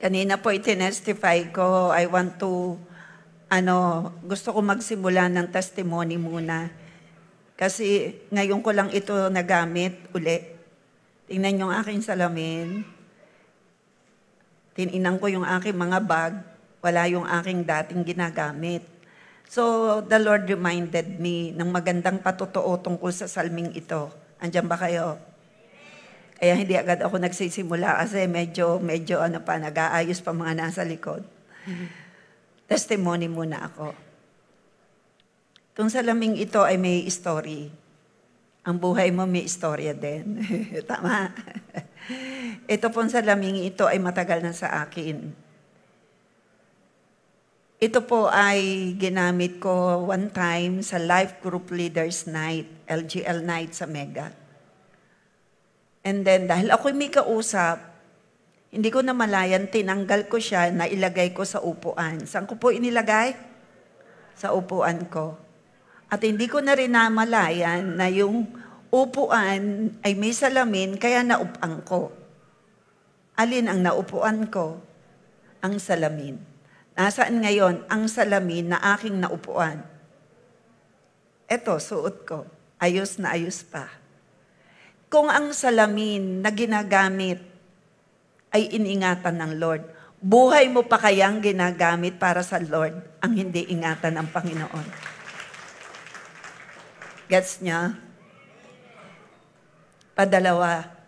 Kanina po itinestify ko, I want to, gusto ko magsimula ng testimony muna. Kasi ngayon ko lang ito nagamit uli. Tingnan yung aking salamin. Tininan ko yung aking mga bag. Wala yung aking dating ginagamit. So, the Lord reminded me ng magandang patotoo tungkol sa salming ito. Andiyan ba kayo? Kaya hindi agad ako nagsisimula kasi medyo nag-aayos pa mga nasa likod. Testimony muna ako. Itong salaming ito ay may story. Ang buhay mo may istorya din. Tama. Ito pong salaming ito ay matagal na sa akin. Ito po ay ginamit ko one time sa Life Group Leaders Night, LGL Night sa Mega. And then dahil ako'y may kausap, hindi ko namalayan, tinanggal ko siya na ilagay ko sa upuan. Saan ko po inilagay? Sa upuan ko. At hindi ko na rin namalayan na yung upuan ay may salamin, kaya naupuan ko. Alin ang naupuan ko? Ang salamin. Nasaan ngayon ang salamin na aking naupuan? Eto, suot ko. Ayos na ayos pa. Kung ang salamin na ginagamit ay iningatan ng Lord, buhay mo pa kayang ginagamit para sa Lord ang hindi ingatan ng Panginoon? Gets niya? Padalawa.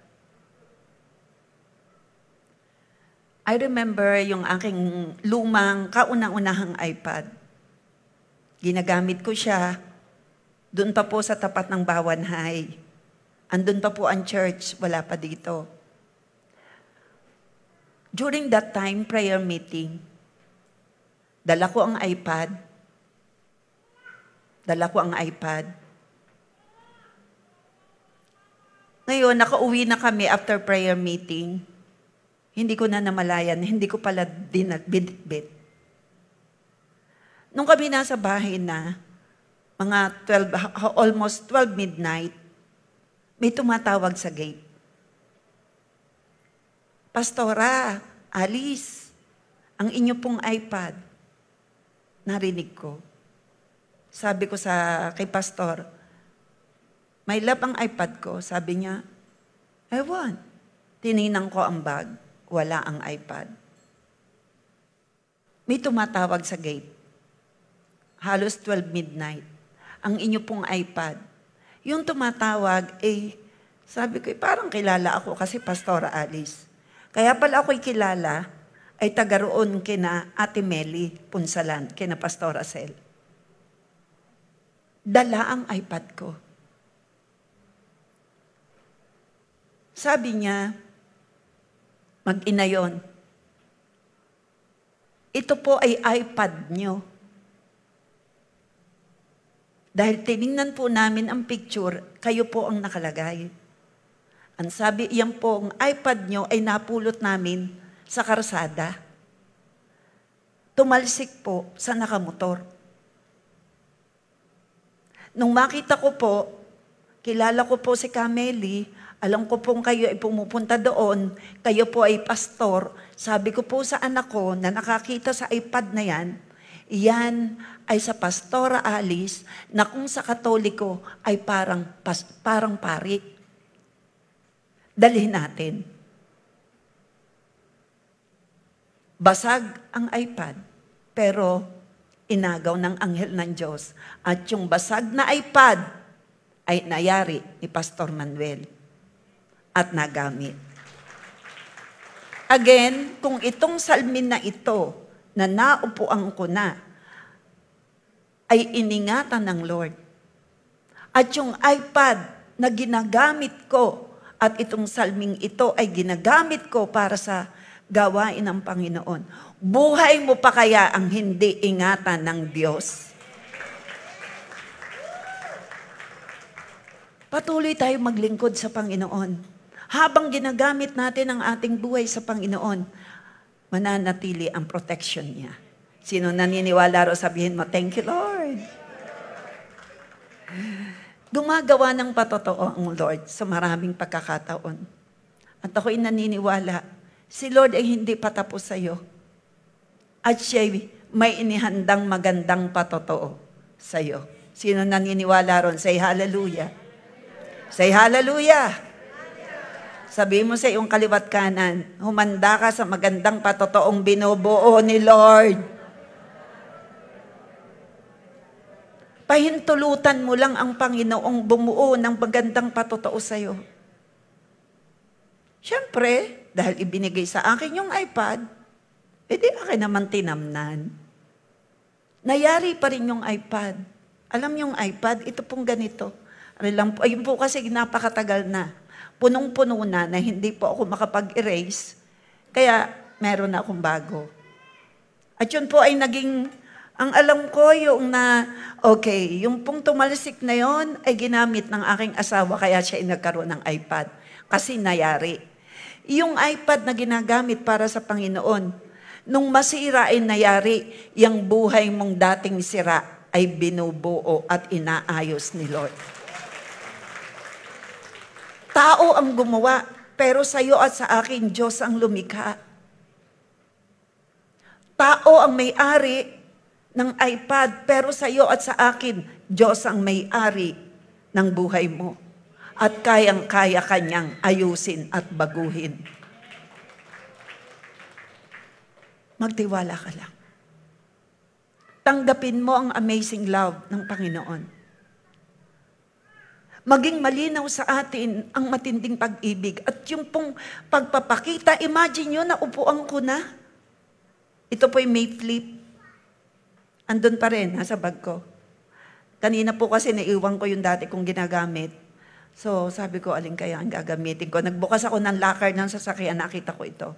I remember yung aking lumang kaunang-unahang iPad. Ginagamit ko siya. Doon pa po sa tapat ng Bawan High. Andun pa po ang church, wala pa dito. During that time, prayer meeting, dala ko ang iPad. Ngayon, nakauwi na kami after prayer meeting. Hindi ko na namalayan, hindi ko pala binitbit. Nung kami nasa bahay na, mga almost 12 midnight, may tumatawag sa gate. Pastora, Alice, ang inyo pong iPad. Narinig ko. Sabi ko kay pastor, may love ang iPad ko. Sabi niya, ewan. Tinignan ko ang bag. Wala ang iPad. May tumatawag sa gate. Halos 12 midnight. Ang inyo pong iPad. Yung tumatawag, sabi ko, parang kilala ako kasi Pastora Alice. Kaya pala ako'y kilala, ay taga roon kina Ate Meli Punsalan, kina Pastora Sel. Dala ang iPad ko. Sabi niya, mag-ina yun. Ito po ay iPad nyo. Dahil tinignan po namin ang picture, kayo po ang nakalagay. Ang sabi, yan po, ang iPad nyo ay napulot namin sa karsada. Tumalsik po sa nakamotor. Nung makita ko po, kilala ko po si Cameli, alam ko pong kayo ay pumupunta doon, kayo po ay pastor. Sabi ko po sa anak ko na nakakita sa iPad na yan ay sa Pastora Alice na kung sa Katoliko ay parang pari. Dalhin natin. Basag ang iPad, pero inagaw ng anghel ng Diyos. At yung basag na iPad ay nayari ni Pastor Manuel. At nagamit. Again, kung itong salmin na ito, na naupuan ko na, ay iningatan ng Lord. At yung iPad na ginagamit ko, at itong salming ito ay ginagamit ko para sa gawain ng Panginoon. Buhay mo pa kaya ang hindi ingatan ng Diyos? Patuloy tayo maglingkod sa Panginoon. Habang ginagamit natin ang ating buhay sa Panginoon, mananatili ang protection niya. Sino naniniwala ro sabihin mo, thank you Lord. Gumagawa ng patotoo ang Lord sa maraming pagkakataon. At ako'y naniniwala, si Lord ay hindi pa tapos sa'yo. At siya may inihandang magandang patotoo sa'yo. Sino naniniwala ron? Say hallelujah. Say hallelujah. Sabihin mo sa iyong kaliwat kanan, humanda ka sa magandang patotoong binubuo ni Lord. Pahintulutan mo lang ang Panginoong bumuo ng magandang patotoo sa'yo. Siyempre, dahil ibinigay sa akin yung iPad, edi akin naman tinamnan. Nayari pa rin yung iPad. Alam yung iPad, ito pong ganito. Ayun po kasi napakatagal na. Punong-puno na hindi po ako makapag-erase. Kaya meron na akong bago. At yun po ay naging, ang alam ko yung yung pong tumalsik na yon ay ginamit ng aking asawa kaya siya ay nagkaroon ng iPad. Kasi nayari. Yung iPad na ginagamit para sa Panginoon, nung masira ay nayari, yung buhay mong dating sira ay binubuo at inaayos ni Lord. Tao ang gumawa, pero sa iyo at sa akin, Diyos ang lumikha. Tao ang may-ari ng iPad, pero sa iyo at sa akin, Diyos ang may-ari ng buhay mo. At kayang-kaya kanyang ayusin at baguhin. Magtiwala ka lang. Tanggapin mo ang amazing love ng Panginoon. Maging malinaw sa atin ang matinding pag-ibig. At yung pong pagpapakita, imagine nyo na upuan ko na. Ito po'y may flip. Andun pa rin, nasa bag ko. Kanina po kasi naiwan ko yung dati kong ginagamit. So, sabi ko, alin kaya ang gagamitin ko? Nagbukas ako ng locker ng sasakyan, nakita ko ito.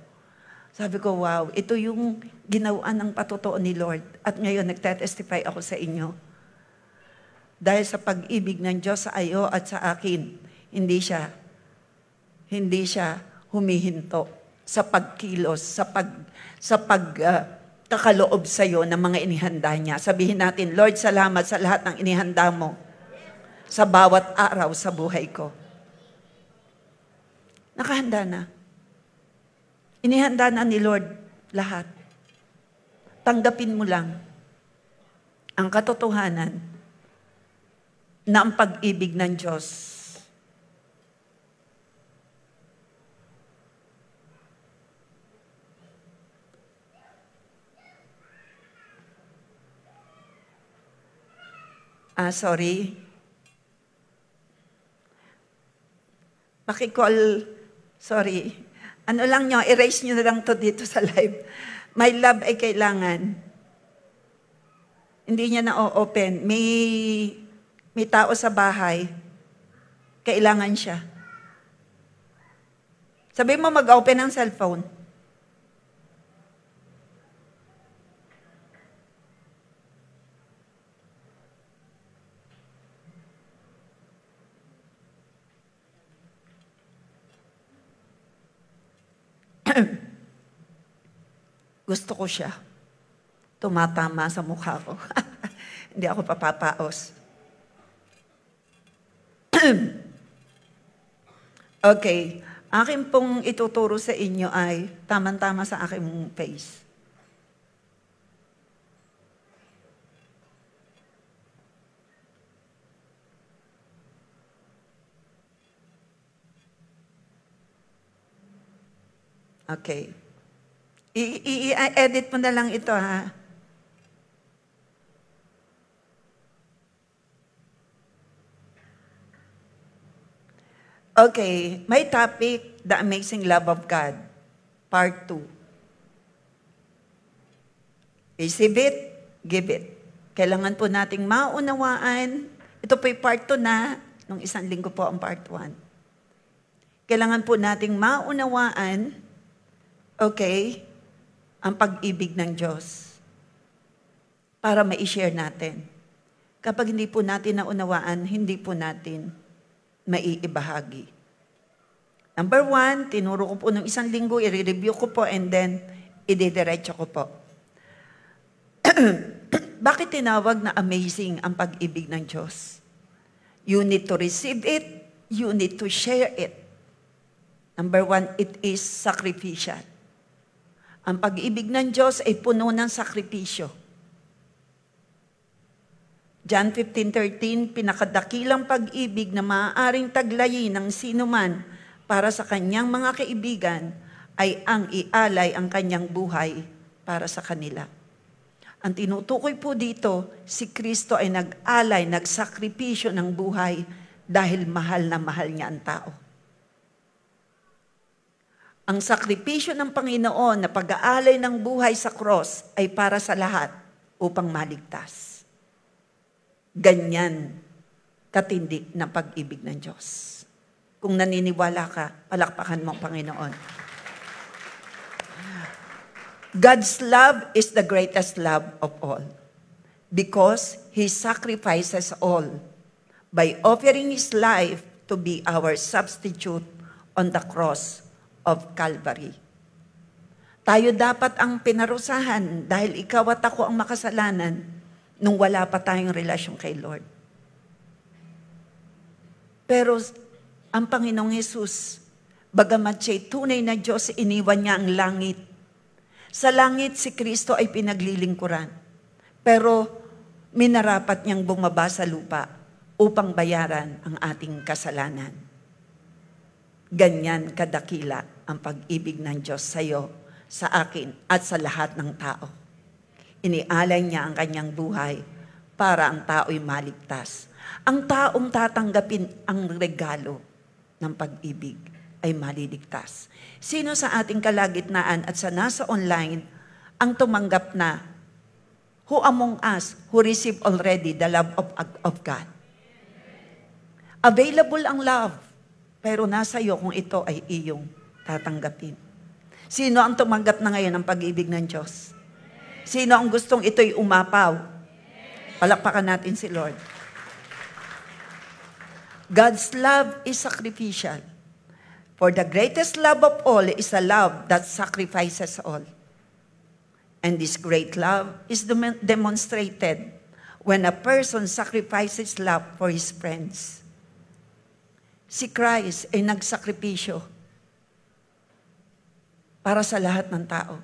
Sabi ko, wow, ito yung ginawaan ng patotoo ni Lord. At ngayon, nagtetestify ako sa inyo. Dahil sa pag-ibig ng Diyos sa iyo at sa akin, hindi siya humihinto sa pagkilos, sa pagkakaloob sa iyo ng mga inihanda niya. Sabihin natin, Lord, salamat sa lahat ng inihanda mo sa bawat araw sa buhay ko. Nakahanda na. Inihanda na ni Lord lahat. Tanggapin mo lang ang katotohanan na ang pag-ibig ng Diyos sorry. Paki-call, sorry. Ano lang nyo, erase nyo na lang to dito sa live. My love ay kailangan. Hindi niya na-open. May tao sa bahay. Kailangan siya. Sabi mo mag-open ng cellphone. Gusto ko siya. Tumatama sa mukha ko. Hindi ako papapaos. Okay. Akin pong ituturo sa inyo ay tama-tama sa aking face. Okay. I-edit mo na lang ito, ha? Okay. May topic, The Amazing Love of God, Part 2. Receive it, give it. Kailangan po nating maunawaan. Ito po'y Part 2 na, nung isang linggo po ang Part 1. Kailangan po nating maunawaan, okay, ang pag-ibig ng Diyos para ma-share natin. Kapag hindi po natin naunawaan, hindi po natin maiibahagi. Number 1, tinuro ko po nung isang linggo, i-review ko po and then ididiretso ko po. Bakit tinawag na amazing ang pag-ibig ng Diyos? You need to receive it, you need to share it. Number 1, it is sacrificial. Ang pag-ibig ng Diyos ay puno ng sakripisyo. John 15:13, pinakadakilang pag-ibig na maaaring taglayin ng sinuman para sa kanyang mga kaibigan ay ang ialay ang kanyang buhay para sa kanila. Ang tinutukoy po dito, si Kristo ay nag-alay, nagsakripisyo ng buhay dahil mahal na mahal niya ang tao. Ang sakripisyo ng Panginoon na pag-aalay ng buhay sa cross ay para sa lahat upang maligtas. Ganyan katindi ng pag-ibig ng Diyos. Kung naniniwala ka, palakpakan mo ang Panginoon. God's love is the greatest love of all because He sacrifices all by offering His life to be our substitute on the cross of Calvary. Tayo dapat ang pinarusahan dahil ikaw at ako ang makasalanan nung wala pa tayong relasyon kay Lord. Pero ang Panginoong Hesus, bagamat siya'y tunay na Diyos, iniwan niya ang langit. Sa langit, si Kristo ay pinaglilingkuran. Pero minarapat niyang bumaba sa lupa upang bayaran ang ating kasalanan. Ganyan kadakila ang pag-ibig ng Diyos sa iyo, sa akin, at sa lahat ng tao. Inialay niya ang kanyang buhay para ang tao'y maligtas. Ang taong tatanggapin ang regalo ng pag-ibig ay maliligtas. Sino sa ating kalagitnaan at sa nasa online ang tumanggap na, who among us who received already the love of God? Available ang love, pero nasa iyo kung ito ay iyong tatanggapin. Sino ang tumanggap na ngayon ng pag-ibig ng Diyos? Sino ang gustong ito'y umapaw? Palakpakan natin si Lord. God's love is sacrificial. For the greatest love of all is a love that sacrifices all. And this great love is demonstrated when a person sacrifices love for his friends. Si Christ ay nagsakripisyo para sa lahat ng tao.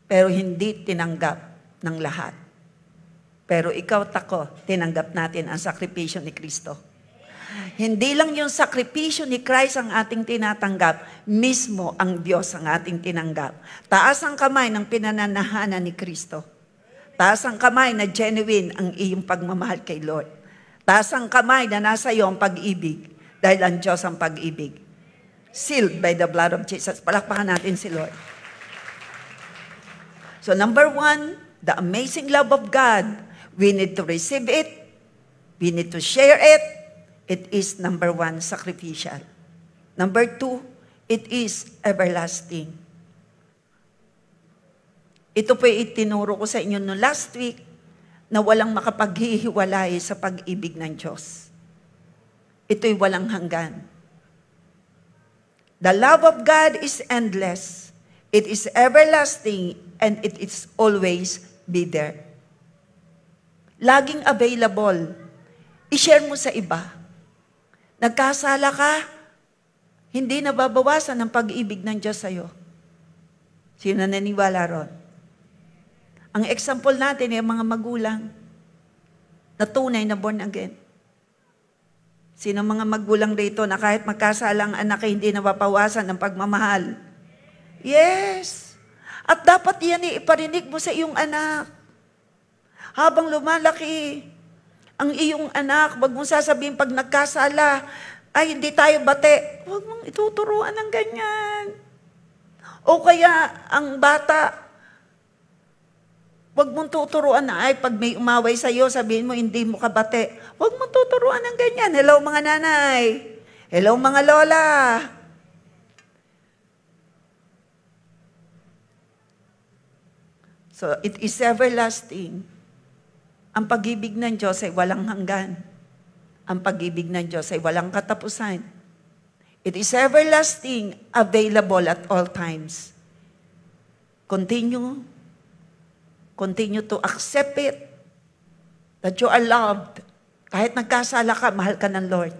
Pero hindi tinanggap ng lahat. Pero ikaw at ako, tinanggap natin ang sakripisyo ni Kristo. Hindi lang yung sakripisyo ni Christ ang ating tinatanggap, mismo ang Diyos ang ating tinanggap. Taas ang kamay ng pinananahanan ni Kristo. Taas ang kamay na genuine ang iyong pagmamahal kay Lord. Taas ang kamay na nasa iyo ang pag-ibig dahil ang Diyos ang pag-ibig. Sealed by the blood of Jesus. Palakpakan natin si Lord. So number 1, the amazing love of God. We need to receive it. We need to share it. It is number 1, sacrificial. Number 2, it is everlasting. Ito po itinuro ko sa inyo no last week na walang makapaghihiwalay sa pag-ibig ng Diyos. Ito'y walang hanggan. The love of God is endless. It is everlasting and it is always be there. Laging available. I-share mo sa iba. Nagkasala ka, hindi nababawasan ang pag-ibig ng Diyos sa'yo. Sino naniniwala ron? Ang example natin ay mga magulang na tunay na born again. Sino mga magulang dito na kahit magkasala ang anak ay hindi nababawasan ng pagmamahal? Yes! At dapat yan iparinig mo sa iyong anak. Habang lumalaki ang iyong anak, wag mong sasabihin pag nagkasala, ay hindi tayo bate. Wag mong ituturuan ng ganyan. O kaya ang bata, wag mong tuturuan na, ay pag may umaway sa iyo, sabihin mo hindi mo kabate. Wag mong tuturuan ng ganyan. Hello mga nanay. Hello mga lola. So it is everlasting. Ang pag-ibig ng Diyos ay walang hanggan. Ang pag-ibig ng Diyos ay walang katapusan. It is everlasting, available at all times. Continue to accept it, that you are loved. Kahit nagkasala ka, mahal ka ng Lord.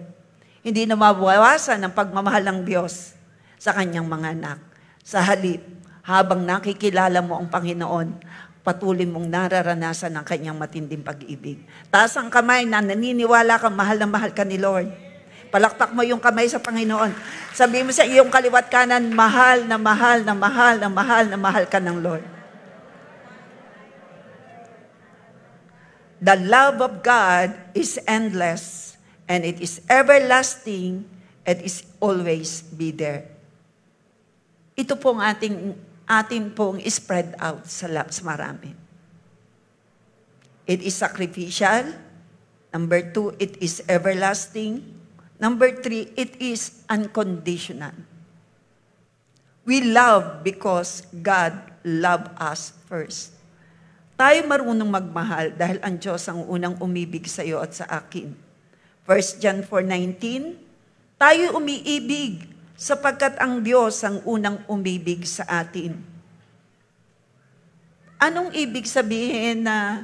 Hindi na mabawasan ang pagmamahal ng Diyos sa kanyang mga anak. Sa halip, habang nakikilala mo ang Panginoon, patuloy mong nararanasan ang kanyang matinding pag-ibig. Taas ang kamay na naniniwala kang mahal na mahal ka ni Lord. Palakpak mo yung kamay sa Panginoon. Sabihin mo sa iyong kaliwat kanan, mahal na mahal na mahal na mahal na mahal ka ng Lord. The love of God is endless and it is everlasting and is always be there. Ito pong ating pong spread out sa marami. It is sacrificial. Number 2, it is everlasting. Number 3, it is unconditional. We love because God loved us first. Tayo marunong magmahal dahil ang Diyos ang unang umibig sa iyo at sa akin. 1 John 4:19, tayo umiibig sapagkat ang Diyos ang unang umibig sa atin. Anong ibig sabihin na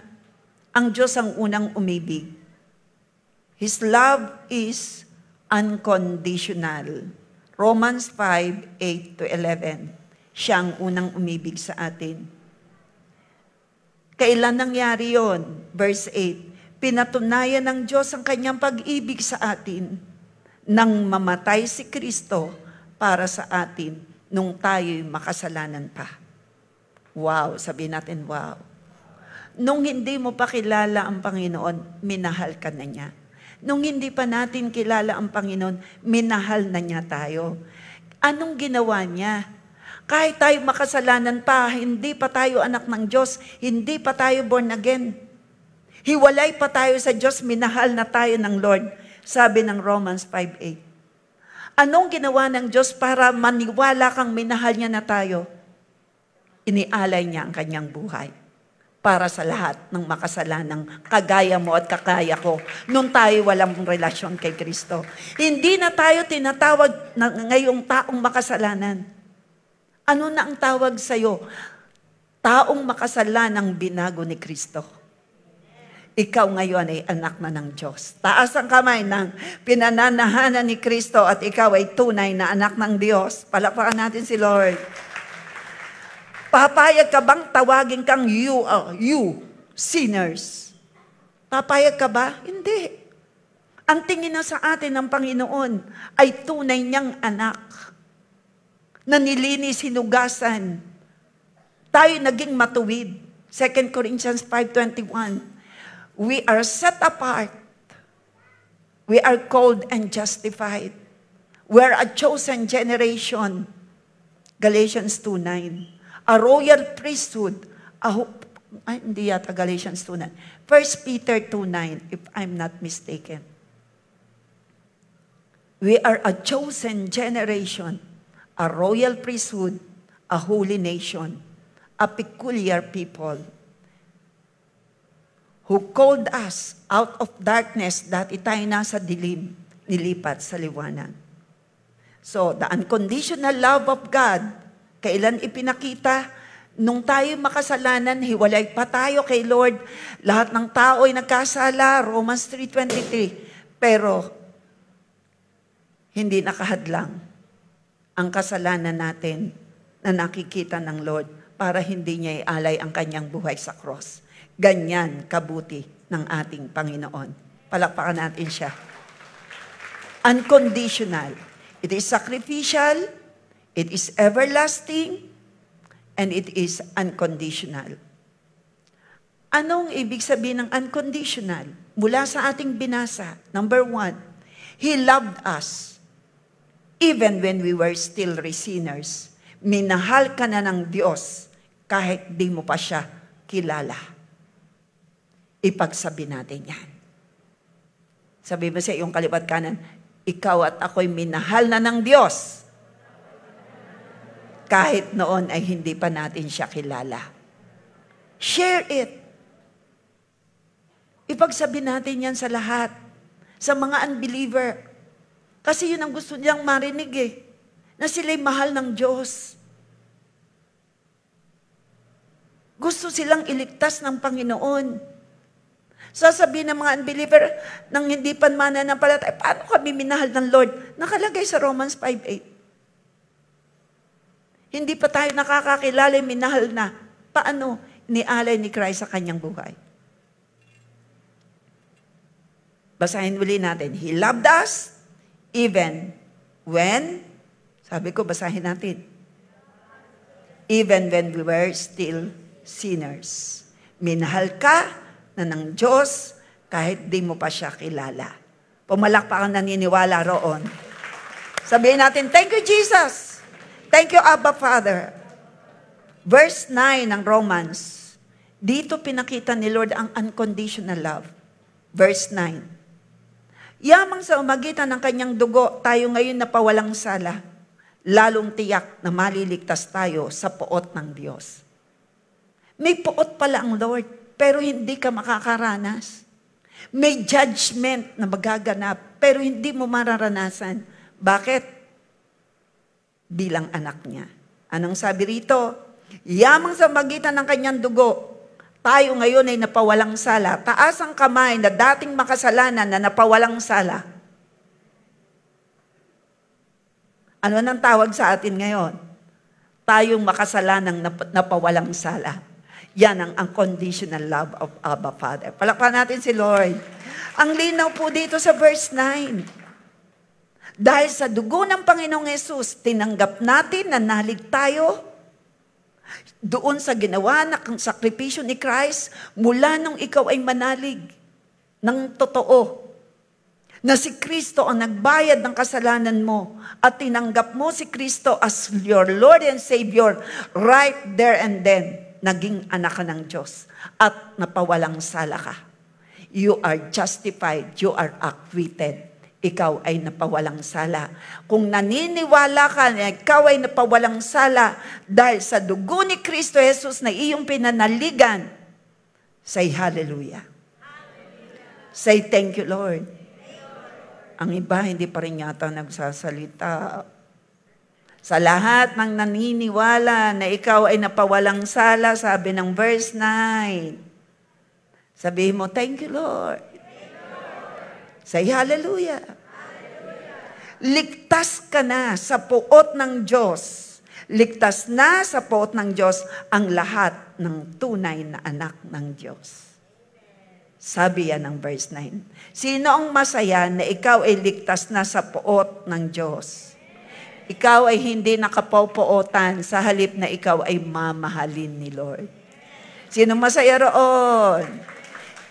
ang Diyos ang unang umibig? His love is unconditional. Romans 5:8-11. Siya ang unang umibig sa atin. Kailan nangyari yon? Verse 8, pinatunayan ng Diyos ang kanyang pag-ibig sa atin nang mamatay si Kristo para sa atin nung tayo'y makasalanan pa. Wow, sabihin natin, wow. Nung hindi mo pa kilala ang Panginoon, minahal ka na niya. Nung hindi pa natin kilala ang Panginoon, minahal na niya tayo. Anong ginawa niya? Kahit tayo makasalanan pa, hindi pa tayo anak ng Diyos, hindi pa tayo born again. Hiwalay pa tayo sa Diyos, minahal na tayo ng Lord. Sabi ng Romans 5:8. Anong ginawa ng Diyos para maniwala kang minahal niya na tayo? Inialay niya ang kanyang buhay para sa lahat ng makasalanang kagaya mo at kakaya ko nung tayo walang relasyon kay Kristo. Hindi na tayo tinatawag na ngayong taong makasalanan. Ano na ang tawag sa'yo? Taong makasalanang binago ni Kristo. Ikaw ngayon ay anak na ng Diyos. Taas ang kamay ng pinananahanan ni Kristo at ikaw ay tunay na anak ng Diyos. Palakpakan natin si Lord. Papayag ka bang tawagin kang you, sinners? Papayag ka ba? Hindi. Ang tingin na sa atin ng Panginoon ay tunay niyang anak na nilinis, hinugasan. Tayo naging matuwid. 2 Corinthians 5:21. We are set apart. We are called and justified. We are a chosen generation. Galatians 2:9. A royal priesthood. Hindi yata Galatians 2:9. 1 Peter 2:9, if I'm not mistaken. We are a chosen generation. A royal priesthood, a holy nation, a peculiar people, who called us out of darkness, dati tayo nasa dilim, nilipat sa liwanag. So, the unconditional love of God, kailan ipinakita? Nung tayo makasalanan, hiwalay pa tayo kay Lord. Lahat ng tao ay nagkasala, Romans 3:23. Pero, hindi nakahadlang ang kasalanan natin na nakikita ng Lord para hindi niya ialay ang kanyang buhay sa cross. Ganyan kabuti ng ating Panginoon. Palakpakan natin siya. Unconditional. It is sacrificial, it is everlasting, and it is unconditional. Anong ibig sabihin ng unconditional? Mula sa ating binasa, number 1, He loved us. Even when we were still sinners, minahal ka na ng Diyos kahit di mo pa siya kilala. Ipagsabi natin yan. Sabi mo sa iyong kaliwat kanan, ikaw at ako'y minahal na ng Diyos kahit noon ay hindi pa natin siya kilala. Share it. Ipagsabi natin yan sa lahat. Sa mga unbeliever. Kasi yun ang gusto niyang marinig na sila'y mahal ng Diyos. Gusto silang iligtas ng Panginoon. Sasabihin ng mga unbeliever nang hindi pa mananampalataya, paano kami minahal ng Lord? Nakalagay sa Romans 5:8. Hindi pa tayo nakakakilala, minahal na. Paano nialay ni Christ sa kanyang buhay? Basahin uli natin. He loved us even when, sabi ko, basahin natin. Even when we were still sinners. Minahal ka na ng Diyos kahit di mo pa siya kilala. Pumalakpakan naniniwala roon. Sabihin natin, thank you, Jesus. Thank you, Abba, Father. Verse 9 ng Romans. Dito pinakita ni Lord ang unconditional love. Verse 9. Yamang sa umagitan ng kanyang dugo, tayo ngayon napawalang sala. Lalong tiyak na maliligtas tayo sa puot ng Diyos. May puot pala ang Lord, pero hindi ka makakaranas. May judgment na magaganap, pero hindi mo mararanasan. Bakit? Bilang anak niya. Anong sabi rito? Yamang sa magitan ng kanyang dugo, tayo ngayon ay napawalang sala. Taas ang kamay na dating makasalanan na napawalang sala. Ano nang tawag sa atin ngayon? Tayong makasalanang napawalang sala. Yan ang unconditional love of Abba Father. Palakpakan natin si Lord. Ang linaw po dito sa verse 9. Dahil sa dugo ng Panginoong Yesus, tinanggap natin na nalig tayo doon sa ginawa ng sakripisyo ni Christ mula nung ikaw ay manalig ng totoo. Na si Kristo ang nagbayad ng kasalanan mo at tinanggap mo si Kristo as your Lord and Savior right there and then. Naging anak ka ng Diyos at napawalang sala ka. You are justified, you are acquitted. Ikaw ay napawalang sala. Kung naniniwala ka na ikaw ay napawalang sala dahil sa dugo ni Kristo Jesus na iyong pinanaligan, say hallelujah. Say thank you, Lord. Ang iba hindi pa rin yata nagsasalita. Sa lahat ng naniniwala na ikaw ay napawalang sala, sabi ng verse 9. Sabihin mo, thank you, Lord. Say hallelujah. Ligtas ka na sa puot ng Diyos. Ligtas na sa puot ng Diyos ang lahat ng tunay na anak ng Diyos. Sabi yan ng verse 9. Sino ang masaya na ikaw ay ligtas na sa puot ng Diyos? Ikaw ay hindi nakapaupuotan sa halip na ikaw ay mamahalin ni Lord. Sino masaya roon?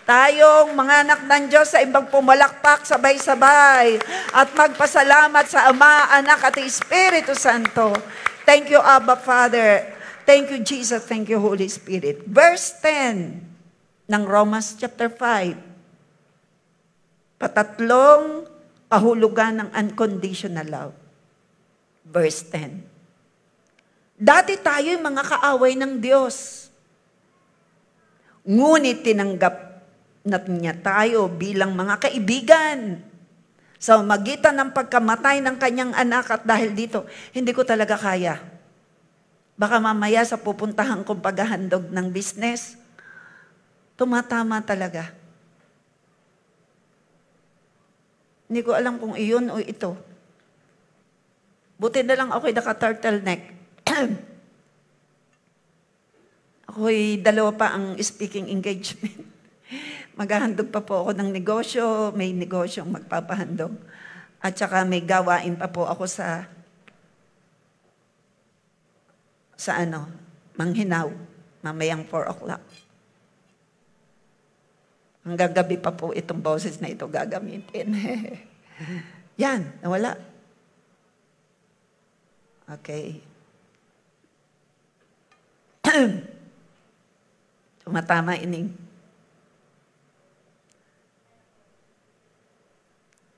Tayong mga anak ng Diyos sa ibang pumalakpak sabay-sabay at magpasalamat sa Ama, Anak at Espiritu Santo. Thank you, Abba Father. Thank you, Jesus. Thank you, Holy Spirit. Verse 10 ng Romans chapter 5. Patatlong kahulugan ng unconditional love. Verse 10. Dati tayo'y mga kaaway ng Diyos. Ngunit tinanggap niya tayo bilang mga kaibigan. Sa magitan ng pagkamatay ng kanyang anak at dahil dito, hindi ko talaga kaya. Baka mamaya sa pupuntahan kong paghahandog ng business, tumatama talaga. Hindi ko alam kung iyon o ito. Buti na lang ako'y naka-turtleneck. Ako'y dalawa pa ang speaking engagement. Maghahandog pa po ako ng negosyo, may negosyong magpapahandog. At saka may gawain pa po ako sa Manghinaw, mamayang 4 o'clock. Hanggang gabi pa po itong boses na ito gagamitin. Yan, nawala. Okay. Tumatama ining.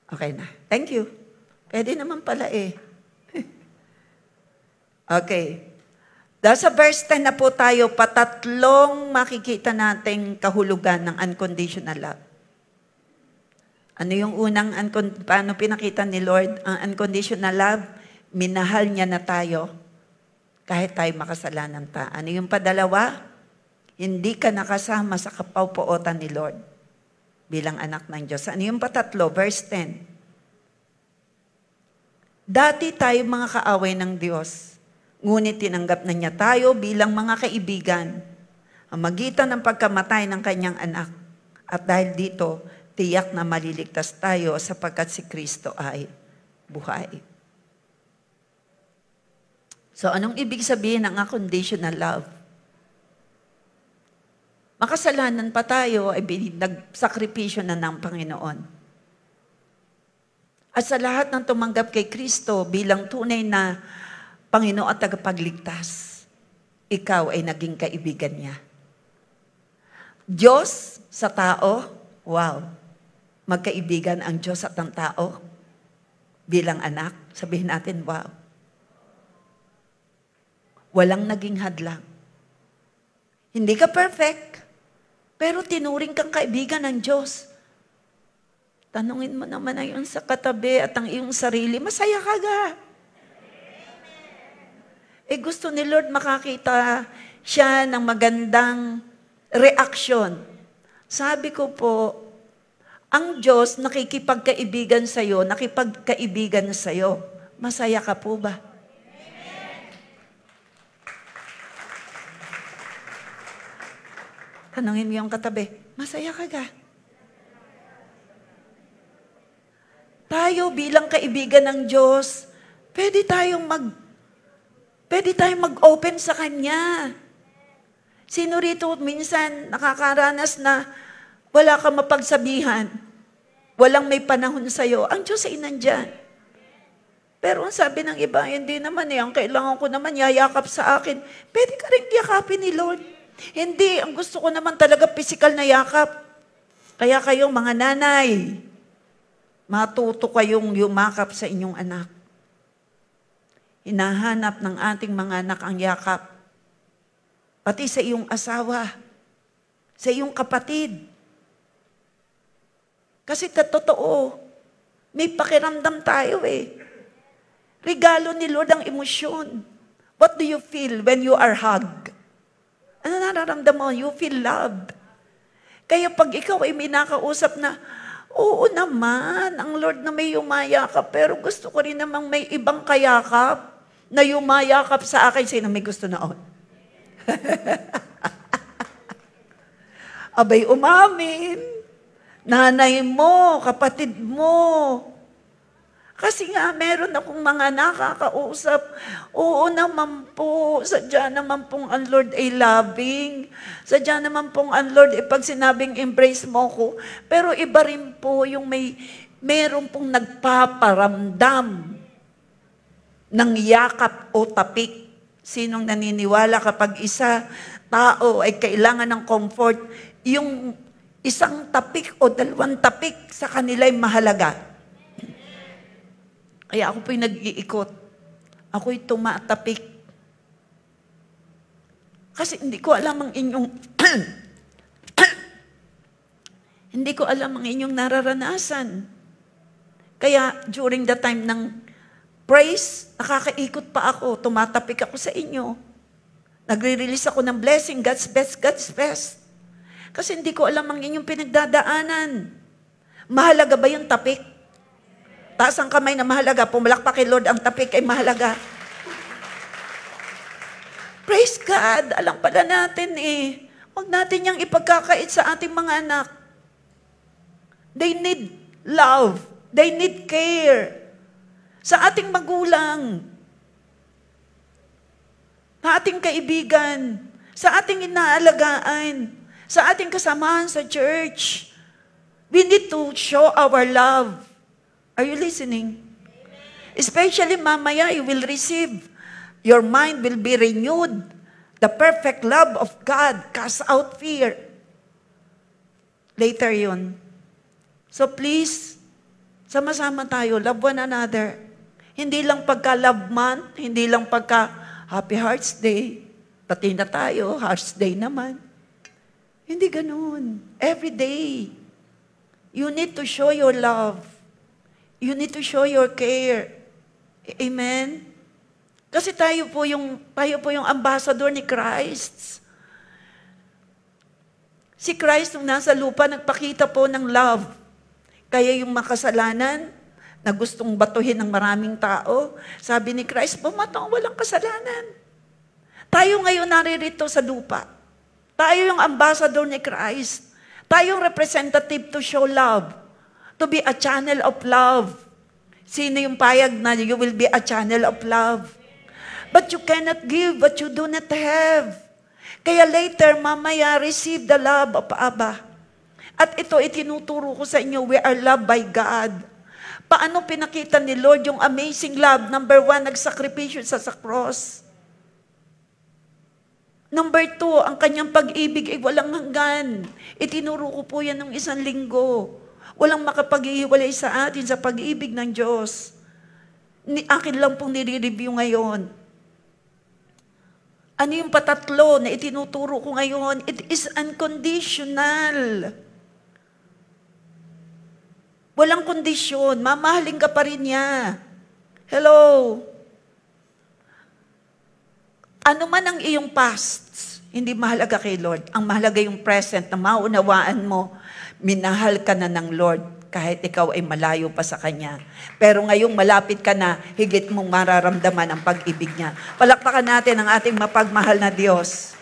Okay na. Thank you. Pwede naman pala eh. Okay. Dahil sa verse 10 na po tayo, patatlong makikita nating kahulugan ng unconditional love. Ano yung unang, paano pinakita ni Lord ang unconditional love? Minahal niya na tayo kahit tayo makasalanan ta. Ano yung padalawa? Hindi ka nakasama sa kapaupuotan ni Lord bilang anak ng Diyos. Ano yung patatlo? Verse 10. Dati tayo mga kaaway ng Diyos. Ngunit tinanggap na niya tayo bilang mga kaibigan, ang magitan ng pagkamatay ng kanyang anak. At dahil dito, tiyak na maliligtas tayo sapagkat si Kristo ay buhay. So, anong ibig sabihin ng unconditional love? Makasalanan pa tayo ay nagsakripisyo na ng Panginoon. At sa lahat ng tumanggap kay Kristo bilang tunay na Panginoon at tagapagligtas, ikaw ay naging kaibigan niya. Diyos sa tao, wow, magkaibigan ang Diyos at ang tao bilang anak. Sabihin natin, wow. Walang naging hadlang. Hindi ka perfect, pero tinuring kang kaibigan ng Diyos. Tanungin mo naman ang iyong sa katabi at ang iyong sarili, masaya ka ga? Gusto ni Lord makakita siya ng magandang reaksyon. Sabi ko po, ang Diyos nakikipagkaibigan sa'yo, nakipagkaibigan sa'yo. Masaya ka po ba? Tanungin mo yung katabi, masaya ka ga? Tayo bilang kaibigan ng Diyos, pwede tayong mag-open sa Kanya. Sino rito minsan nakakaranas na wala kang mapagsabihan, walang may panahon sa'yo, ang Diyos ay nandyan. Pero ang sabi ng iba, hindi naman ang kailangan ko naman yayakap sa akin. Pwede ka rin yakapin ni Lord. Hindi, ang gusto ko naman talaga physical na yakap. Kaya kayong mga nanay, matuto kayong yumakap sa inyong anak. Hinahanap ng ating mga anak ang yakap. Pati sa iyong asawa, sa iyong kapatid. Kasi totoo, may pakiramdam tayo Regalo ni Lord ang emosyon. What do you feel when you are hugged? Ano nararamdaman mo? You feel loved. Kaya pag ikaw ay may nakausap na, oo naman, ang Lord na may yumayakap, pero gusto ko rin namang may ibang kayakap na yumayakap sa akin. Sino may gusto na on? Abay, umamin. Nanay mo, kapatid mo. Kasi nga, meron akong mga nakakausap. Oo naman po, sadya naman pong ang Lord ay loving. Sadya naman pong ang Lord ay pag sinabing embrace mo ko. Pero iba rin po yung meron pong nagpaparamdam ng yakap o tapik. Sinong naniniwala kapag tao ay kailangan ng comfort, yung isang tapik o dalawang tapik sa kanila ay mahalaga. Kaya ako po'y nag-iikot. Ako'y tumatapik. Kasi hindi ko alam ang inyong hindi ko alam ang inyong nararanasan. Kaya during the time ng praise, nakakaikot pa ako, tumatapik ako sa inyo. Nagre-release ako ng blessing, God's best, God's best. Kasi hindi ko alam ang inyong pinagdadaanan. Mahalaga ba yung tapik? Taas ang kamay na mahalaga. Pumalakpak kay Lord, ang tapik ay mahalaga. Praise God. Alam pala natin Huwag natin niyang ipagkakait sa ating mga anak. They need love. They need care. Sa ating magulang. Sa ating kaibigan. Sa ating inaalagaan. Sa ating kasamahan sa church. We need to show our love. Are you listening? Especially mamaya, you will receive. Your mind will be renewed. The perfect love of God casts out fear. Later yun. So please, sama-sama tayo. Love one another. Hindi lang pagka-love month, hindi lang pagka Happy Hearts Day. Pati na tayo, Hearts Day naman. Hindi ganun. Every day, you need to show your love. You need to show your care. Amen? Kasi tayo po yung ambassador ni Christ. Si Christ nung nasa lupa, nagpakita po ng love. Kaya yung makasalanan, na gustong batuhin ng maraming tao. Sabi ni Christ, bumato ang walang kasalanan. Tayo ngayon naririto sa lupa. Tayo yung ambassador ni Christ. Tayo yung representative to show love. To be a channel of love. Sino yung payag na you will be a channel of love? But you cannot give what you do not have. Kaya later, mamaya, receive the love of Abba. At ito, itinuturo ko sa inyo, we are loved by God. Paano pinakita ni Lord yung amazing love? Number 1, nagsakripisyo sa cross. Number 2, ang kanyang pag-ibig ay walang hanggan. Itinuro ko po yan ng 1 linggo. Walang makapaghihiwalay sa atin sa pag-ibig ng Diyos. Akin lang pong nire-review ngayon. Ano yung patatlo na itinuturo ko ngayon? It is unconditional. Walang kondisyon. Mamahalin ka pa rin niya. Hello? Ano man ang iyong past, hindi mahalaga kay Lord. Ang mahalaga yung present na maunawaan mo, minahal ka na ng Lord kahit ikaw ay malayo pa sa Kanya. Pero ngayong malapit ka na, higit mong mararamdaman ang pag-ibig niya. Palakpakan natin ang ating mapagmahal na Diyos.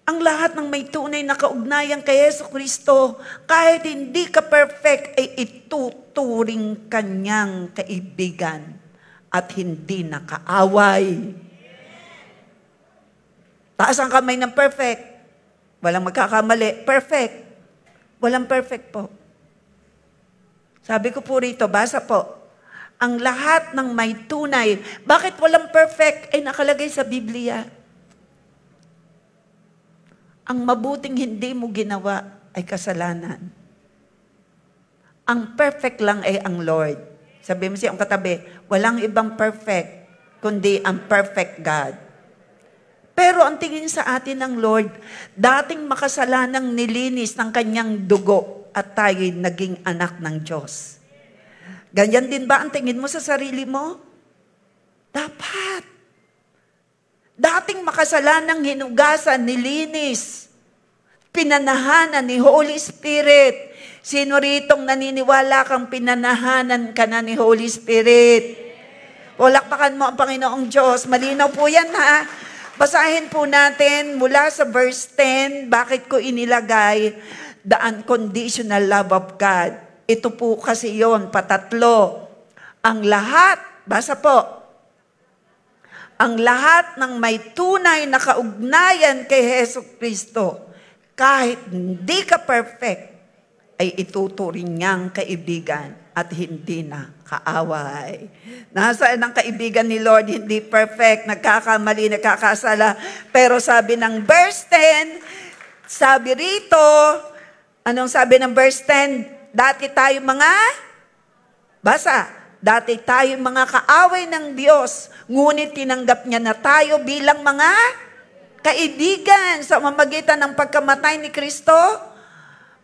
Ang lahat ng may tunay na kaugnayan kay Yesu Kristo, kahit hindi ka perfect, ay ituturing Kanyang kaibigan at hindi nakaaway. Taas ang kamay ng perfect. Walang magkakamali. Perfect. Walang perfect po. Sabi ko po rito, basa po, ang lahat ng may tunay, bakit walang perfect ay nakalagay sa Biblia? Ang mabuting hindi mo ginawa ay kasalanan. Ang perfect lang ay ang Lord. Sabi mo siya ang katabi, walang ibang perfect, kundi ang perfect God. Pero ang tingin sa atin ng Lord, dating makasalanang nilinis ng kanyang dugo at tayo'y naging anak ng Diyos. Ganyan din ba ang tingin mo sa sarili mo? Dapat. Dating makasalanang hinugasan, nilinis, pinanahanan ni Holy Spirit. Sino ritong naniniwala kang pinanahanan ka na ni Holy Spirit? Walakpakan mo ang Panginoong Diyos. Malinaw po yan ha. Basahin po natin mula sa verse 10, bakit ko inilagay the unconditional love of God. Ito po kasi yon, patatlo. Ang lahat, basa po, ang lahat ng may tunay na kaugnayan kay Hesus Kristo, kahit hindi ka perfect, ay ituturing niyang kaibigan at hindi na kaaway. Nasaan ang kaibigan ni Lord? Hindi perfect, nagkakamali, nagkakasala. Pero sabi ng verse 10, sabi rito, anong sabi ng verse 10? Dati tayo mga, basa, dati tayo mga kaaway ng Diyos, ngunit tinanggap niya na tayo bilang mga kaibigan sa mamagitan ng pagkamatay ni Kristo.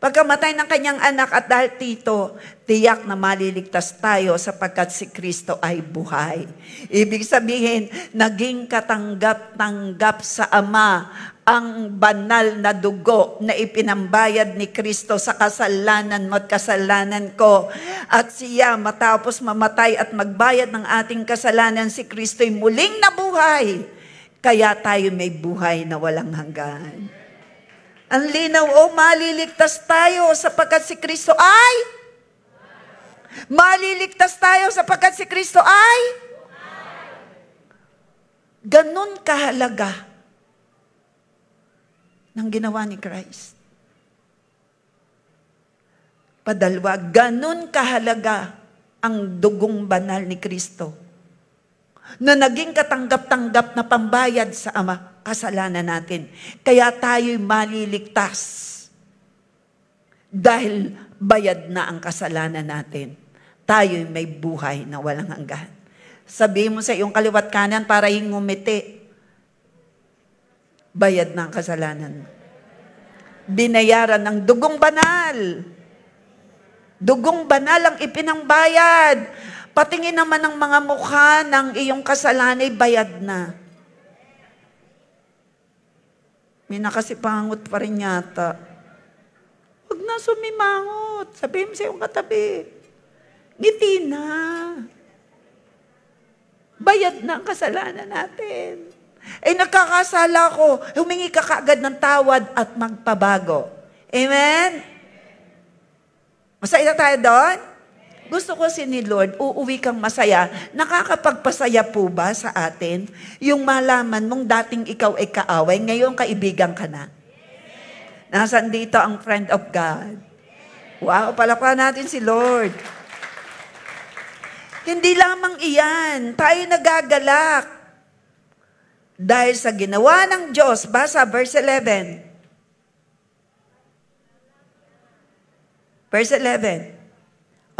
Pagkamatay ng kanyang anak at dahil dito, tiyak na maliligtas tayo sapagkat si Kristo ay buhay. Ibig sabihin, naging katanggap-tanggap sa Ama ang banal na dugo na ipinambayad ni Kristo sa kasalanan mo at kasalanan ko. At siya matapos mamatay at magbayad ng ating kasalanan, si Kristo'y muling nabuhay. Kaya tayo may buhay na walang hanggan. Ang linaw, maliligtas tayo sapagkat si Kristo ay? Maliligtas tayo sapagkat si Kristo ay? Ganon kahalaga ng ginawa ni Christ. Padalwa, ganon kahalaga ang dugong banal ni Kristo na naging katanggap-tanggap na pambayad sa Ama. Kasalanan natin. Kaya tayo'y maliligtas. Dahil bayad na ang kasalanan natin. Tayo'y may buhay na walang hanggan. Sabihin mo sa iyong kaliwat kanan para yung ngumiti. Bayad na ang kasalanan. Binayaran ng dugong banal. Dugong banal ang ipinangbayad. Patingin naman ng mga mukha ng iyong kasalanan ay bayad na. May nakasipangot pa rin yata. Huwag na sumimangot. Sabihin mo sa iyong katabi. Ngiti na. Bayad na ang kasalanan natin. Nagkakasala ko, humingi ka kaagad ng tawad at magpabago. Amen? Masaya tayo doon? Gusto ko ni Lord, uuwi kang masaya. Nakakapagpasaya po ba sa atin? Yung malaman mong dating ikaw ay kaaway, ngayon kaibigan ka na. Nasaan dito ang friend of God? Wow, palakpakan natin si Lord. Hindi lamang iyan, tayo nagagalak. Dahil sa ginawa ng Diyos, basa verse 11. Verse 11.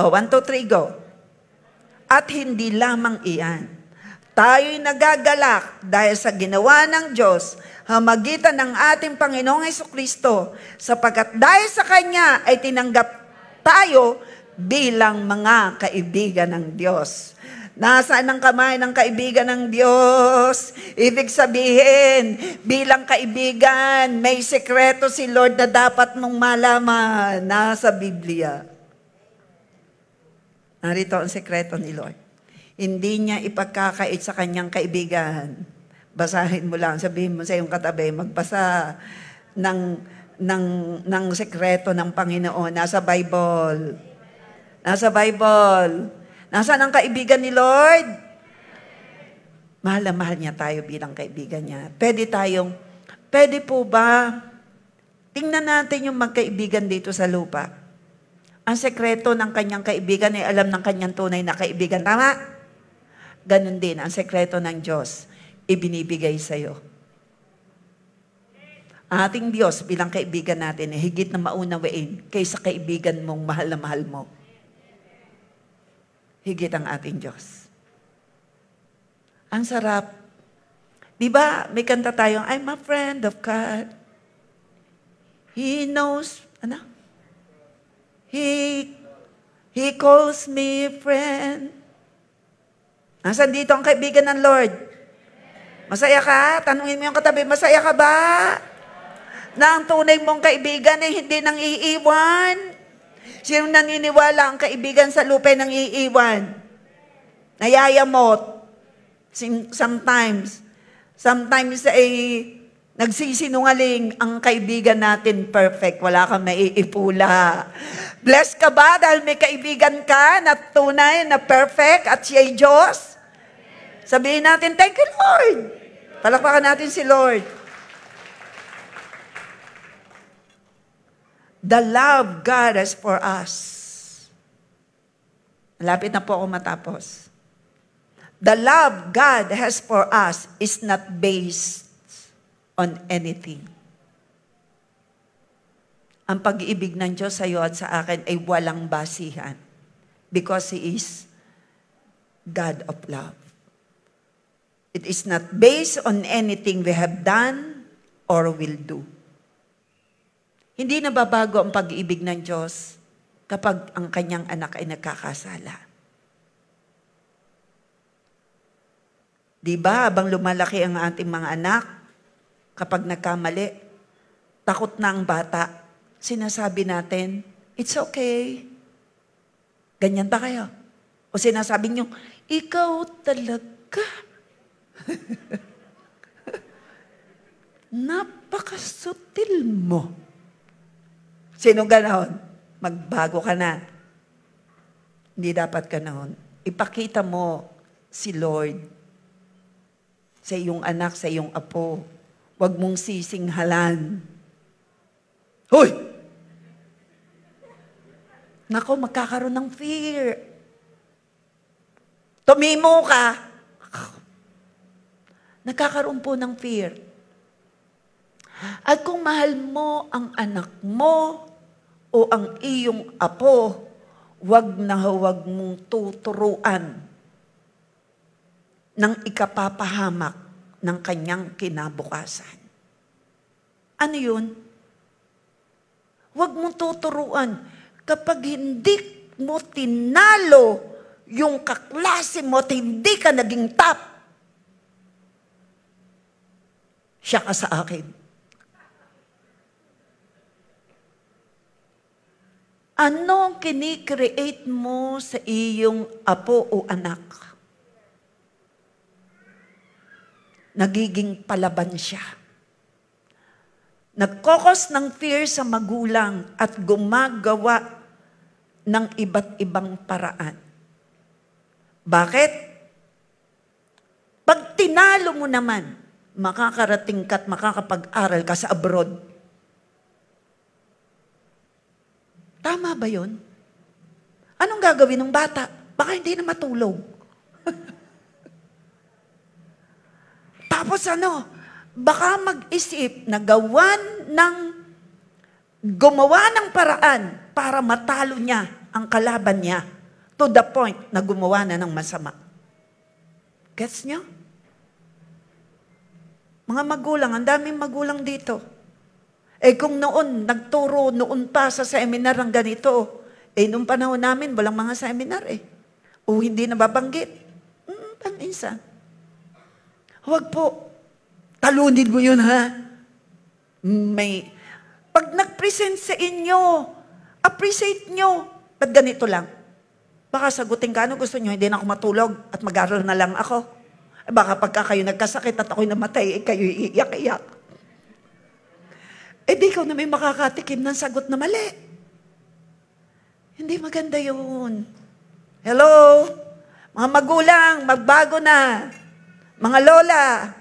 1, 2, 3, go. At hindi lamang iyan, tayo'y nagagalak dahil sa ginawa ng Diyos, hamagitan ng ating Panginoong Hesukristo, sapagkat dahil sa Kanya ay tinanggap tayo bilang mga kaibigan ng Diyos. Nasaan ang kamay ng kaibigan ng Diyos? Ibig sabihin, bilang kaibigan, may sekreto si Lord na dapat mong malaman. Nasa Biblia. Narito ang sekreto ni Lord. Hindi niya ipagkakait sa kanyang kaibigan. Basahin mo lang, sabihin mo sa iyong katabi, magbasa ng sekreto ng Panginoon. Nasa Bible. Nasa Bible. Nasaan ang kaibigan ni Lord? Mahal na mahal niya tayo bilang kaibigan niya. Pwede po ba? Tingnan natin yung magkaibigan dito sa lupa. Ang sekreto ng kanyang kaibigan ay alam ng kanyang tunay na kaibigan. Tama? Ganon din, ang sekreto ng Diyos, ibinibigay sa'yo. Ang ating Diyos bilang kaibigan natin ay higit na maunawain kaysa kaibigan mong mahal na mahal mo. Higit ang ating Diyos. Ang sarap. Di ba, may kanta tayong, I'm a friend of God. He knows, He calls me friend. Nasaan dito ang kaibigan ng Lord? Masaya ka? Tanungin mo yung katabi, masaya ka ba? Na ang tunay mong kaibigan ay hindi nang iiwan. Sino naniniwala ang kaibigan sa lupa nang iiwan? Nayayamot. Sometimes ay nagsisinungaling ang kaibigan natin perfect. Wala kang maiipula. Blessed ka ba dahil may kaibigan ka na tunay, na perfect at siya'y Diyos? Sabihin natin, thank you, Lord. Palakpakan natin si Lord. The love God has for us. Malapit na po ako matapos. The love God has for us is not based on anything. Ang pag-ibig ng Diyos sa iyo at sa akin ay walang basihan. Because He is God of love. It is not based on anything we have done or will do. Hindi nababago ang pag-ibig ng Diyos kapag ang kanyang anak ay nagkakasala. Di ba, habang lumalaki ang ating mga anak, kapag nagkamali, takot na ang bata, sinasabi natin, it's okay. Ganyan ba kayo? O sinasabi niyo, ikaw talaga. Napakasutil mo. Sino ganoon? Magbago ka na. Hindi dapat ganoon. Ipakita mo si Lord sa iyong anak, sa iyong apo. Huwag mong sisinghalan. Hoy! Nako, magkakaroon ng fear. Tumimo ka. Nagkakaroon po ng fear. At kung mahal mo ang anak mo o ang iyong apo, huwag mong tuturuan ng ikapapahamak ng kanyang kinabukasan. Ano yun? Huwag mong tuturuan kapag hindi mo tinalo yung kaklase mo at hindi ka naging top. Siya ka sa akin. Anong kinikreate mo sa iyong apo o anak? Nagiging palaban siya. Nagkokos ng fear sa magulang at gumagawa ng iba't ibang paraan. Bakit? Pag tinalo mo naman, makakarating ka at makakapag-aral ka sa abroad. Tama ba yun? Anong gagawin ng bata? Baka hindi na matulog. Tapos baka mag-isip na gumawa ng paraan para matalo niya ang kalaban niya to the point na gumawa na ng masama. Gets niyo? Mga magulang, ang daming magulang dito. Kung nagturo noon pa sa seminar ng ganito, noong panahon namin, walang mga seminar O hindi nababanggit. Paminsan. Huwag po. Talunin mo yun, ha? Pag nag-present sa inyo, appreciate nyo. Ba't ganito lang? Baka sagutin ka, ano gusto nyo? Hindi na ako matulog at mag-aral na lang ako. Baka pagka kayo nagkasakit at ako'y namatay, kayo iiyak-iyak. Di ikaw na may makakatikim ng sagot na mali. Hindi maganda yun. Hello? Mga magulang, magbago na. Mga lola,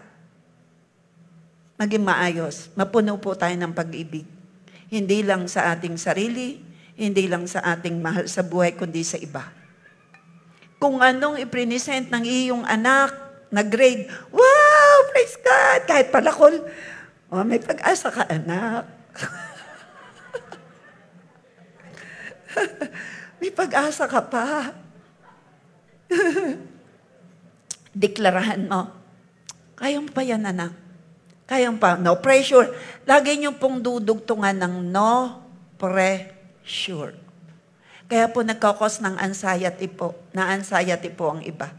maging maayos. Mapuno po tayo ng pag-ibig. Hindi lang sa ating sarili, hindi lang sa ating mahal sa buhay, kundi sa iba. Kung anong ipresent ng iyong anak na grade, wow, praise God! Kahit palakol, may pag-asa ka, anak. May pag-asa ka pa. Deklarahan mo. Kaya mo pa yan, anak. Kaya mo pa. No pressure. Lagi niyo pong dudugtungan ng no pressure. Kaya po nagkakos ng anxiety po. Na-anxiety po ang iba.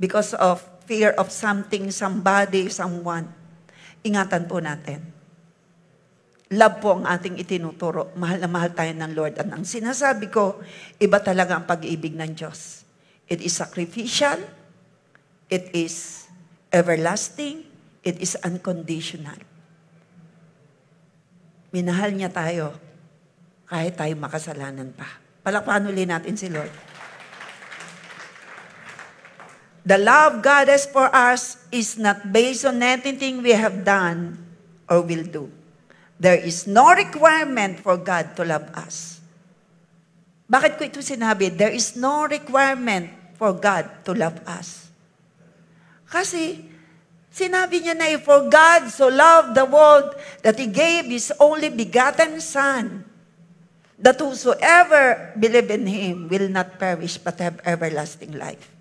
Because of fear of something, somebody, someone. Ingatan po natin. Love po ang ating itinuturo. Mahal na mahal tayo ng Lord. At ang sinasabi ko, iba talaga ang pag-ibig ng Diyos. It is sacrificial. It is everlasting. It is unconditional. Minahal niya tayo kahit tayo makasalanan pa. Palakpakan ulit natin si Lord. The love God has for us is not based on anything we have done or will do. There is no requirement for God to love us. Bakit ko ito sinabi? There is no requirement for God to love us. Kasi sinabi niya na, for God so loved the world that He gave His only begotten Son, that whosoever believe in Him will not perish but have everlasting life.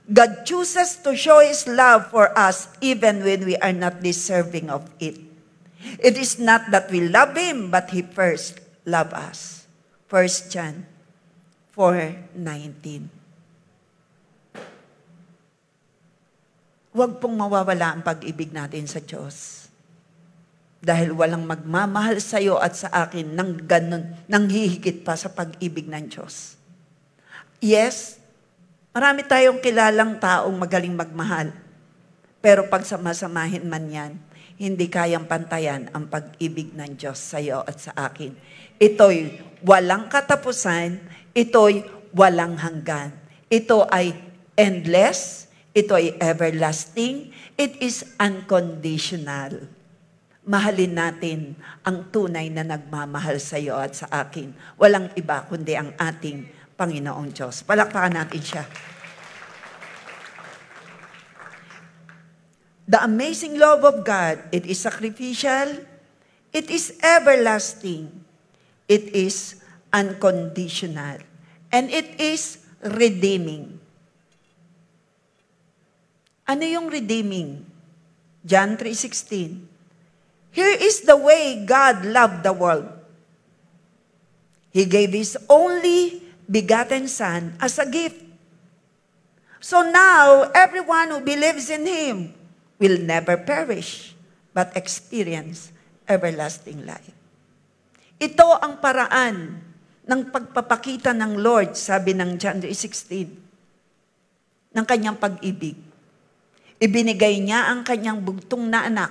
God chooses to show His love for us even when we are not deserving of it. It is not that we love Him, but He first loved us. 1 John 4:19. Huwag pong mawawala ang pag-ibig natin sa Diyos. Dahil walang magmamahal sa iyo at sa akin ng ganun, ng hihigit pa sa pag-ibig ng Diyos. Yes, marami tayong kilalang taong magaling magmahal. Pero pag samasamahin man yan, hindi kayang pantayan ang pag-ibig ng Diyos sa iyo at sa akin. Ito'y walang katapusan, ito'y walang hanggan. Ito ay endless, ito ay everlasting, it is unconditional. Mahalin natin ang tunay na nagmamahal sa iyo at sa akin. Walang iba kundi ang ating Panginoong Diyos. Palakpakan natin siya. The amazing love of God, it is sacrificial, it is everlasting, it is unconditional, and it is redeeming. Ano yung redeeming? John 3:16. Here is the way God loved the world. He gave His only begotten Son as a gift. So now, everyone who believes in Him will never perish, but experience everlasting life. Ito ang paraan ng pagpapakita ng Lord, sabi ng John 3:16, ng kanyang pag-ibig. Ibinigay niya ang kanyang bugtong na anak.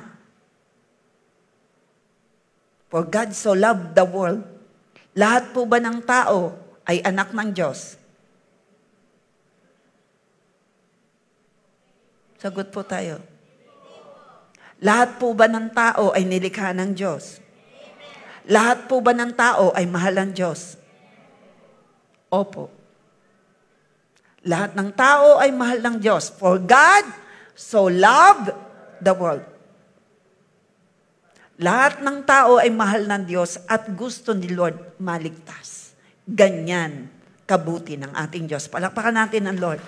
For God so loved the world. Lahat po ba ng tao ay anak ng Diyos? Sagot po tayo. Lahat po ba ng tao ay nilikha ng Diyos? Lahat po ba ng tao ay mahal ng Diyos? Opo. Lahat ng tao ay mahal ng Diyos. For God so loved the world. Lahat ng tao ay mahal ng Diyos at gusto ni Lord maligtas. Ganyan kabuti ng ating Diyos. Palakpakan natin ang Lord.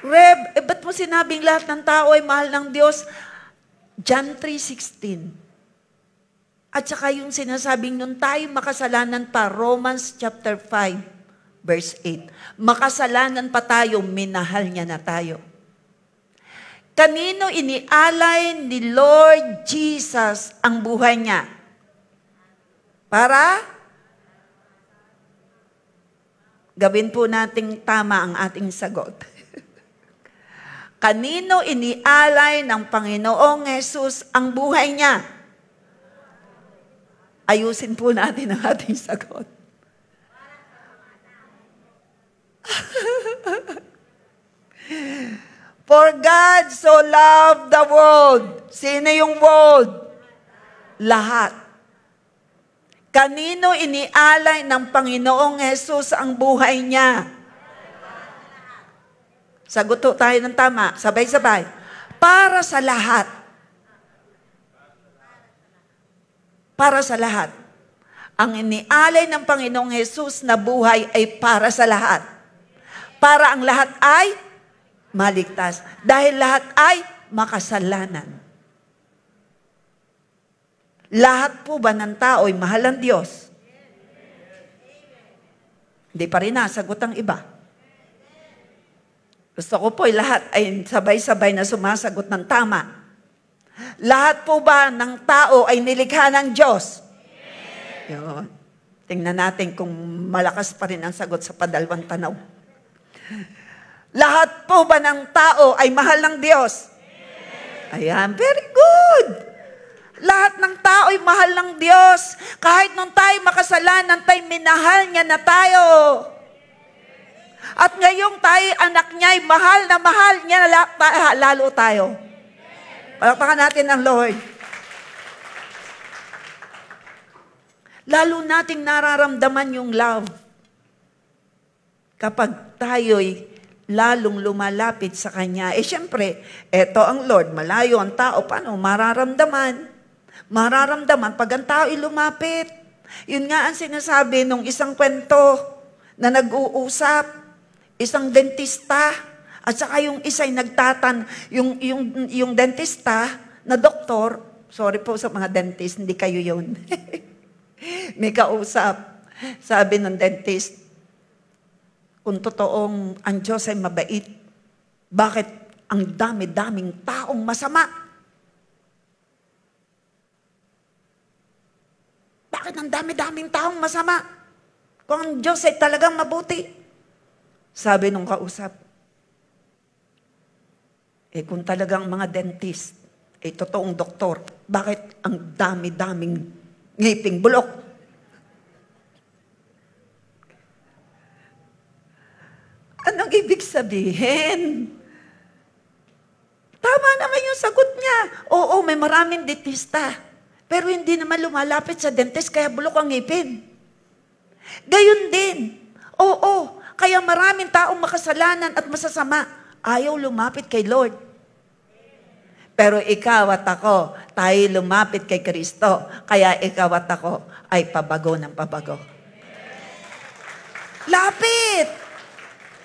Reb, ba't mo sinabing lahat ng tao ay mahal ng Diyos? John 3:16. At saka yung sinasabing nun tayo makasalanan pa, Romans chapter 5, verse 8. Makasalanan pa tayo, minahal niya na tayo. Kanino inialay ni Lord Jesus ang buhay niya? Para gawin po nating tama ang ating sagot. Kanino inialay ng Panginoong Hesus ang buhay niya? Ayusin po natin ang ating sagot. For God so loved the world. Sino yung world? Lahat. Kanino inialay ng Panginoong Hesus ang buhay niya? Sagot tayo ng tama. Sabay-sabay. Para sa lahat. Para sa lahat. Ang inialay ng Panginoong Hesus na buhay ay para sa lahat. Para ang lahat ay maligtas. Dahil lahat ay makasalanan. Lahat po ba ng tao ay mahal ng Diyos? Hindi pa rin nasagot ang iba. Gusto ko po lahat ay sabay-sabay na sumasagot ng tama. Lahat po ba ng tao ay nilikha ng Diyos? Yun. Tingnan natin kung malakas pa rin ang sagot sa padalawang tanaw. Lahat po ba ng tao ay mahal ng Diyos? Ayan, very good. Lahat ng tao ay mahal ng Diyos. Kahit nung tayo makasalanan, tayo minahal niya na tayo. At ngayong tayo, anak niya, ay mahal niya lalo tayo. Palakpakan natin ang Lord. Lalo nating nararamdaman yung love. Kapag tayo'y lalong lumalapit sa Kanya. Siyempre, eto ang Lord, malayo ang tao, paano mararamdaman? Mararamdaman pag ang tao'y lumapit. Yun nga ang sinasabi nung isang kwento na nag-uusap. Isang dentista, at saka yung isa'y yung dentista na doktor, sorry po sa mga dentist, hindi kayo yun. May kausap, sabi ng dentist, kung totoong ang Diyos ay mabait, bakit ang dami-daming taong masama? Bakit ang dami-daming taong masama? Kung ang Diyos ay talagang mabuti. Sabi nung kausap, kung talagang mga dentist, totoong doktor, bakit ang dami-daming ngiping bulok? Anong ibig sabihin? Tama naman yung sagot niya. Oo, may maraming dentista. Pero hindi naman lumalapit sa dentist, kaya bulok ang ngipin. Gayon din. Oo, kaya maraming taong makasalanan at masasama, ayaw lumapit kay Lord. Pero ikaw at ako, tayo lumapit kay Kristo. Kaya ikaw at ako ay pabago ng pabago. Lapit!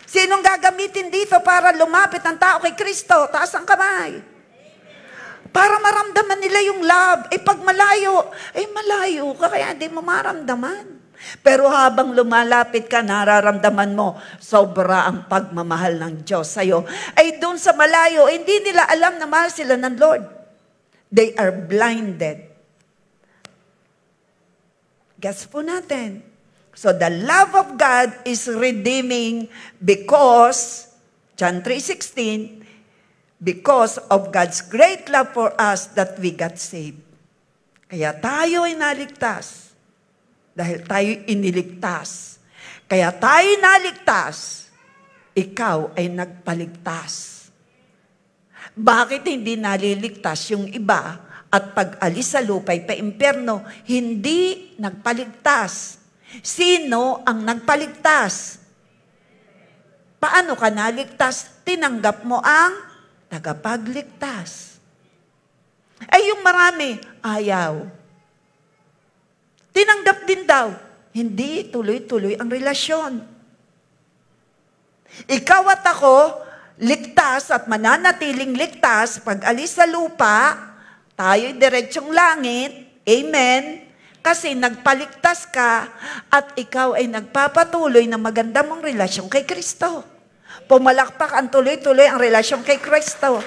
Sinong gagamitin dito para lumapit ang tao kay Kristo? Taas ang kamay. Para maramdaman nila yung love. Pag malayo, malayo ka, kaya hindi mo maramdaman. Pero habang lumalapit ka, nararamdaman mo, sobra ang pagmamahal ng Diyos sa'yo. Doon sa malayo, hindi nila alam na mahal sila ng Lord. They are blinded Gets po natin. So the love of God is redeeming because, John 3:16, because of God's great love for us that we got saved. Kaya tayo ay naligtas. Dahil tayo iniligtas. Kaya tayo naligtas, ikaw ay nagpaligtas. Bakit hindi naliligtas yung iba at pag-alis sa lupa'y pa-impyerno, hindi nagpaligtas? Sino ang nagpaligtas? Paano ka naligtas? Tinanggap mo ang tagapagligtas. Ay yung marami, ayaw. Tinanggap din daw, hindi tuloy-tuloy ang relasyon. Ikaw at ako, ligtas at mananatiling ligtas, pag alis sa lupa, tayo'y diretsyong langit, amen, kasi nagpaligtas ka at ikaw ay nagpapatuloy ng maganda mong relasyon kay Kristo. Pumalakpak ang tuloy-tuloy ang relasyon kay Kristo.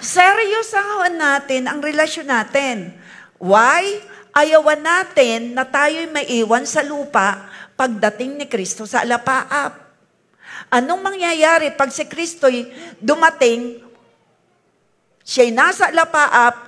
Seryosahan natin ang relasyon natin. Why? Ayawan natin na tayo'y maiwan sa lupa pagdating ni Kristo sa alapaap. Anong mangyayari pag si Kristo'y dumating, siya'y nasa alapaap,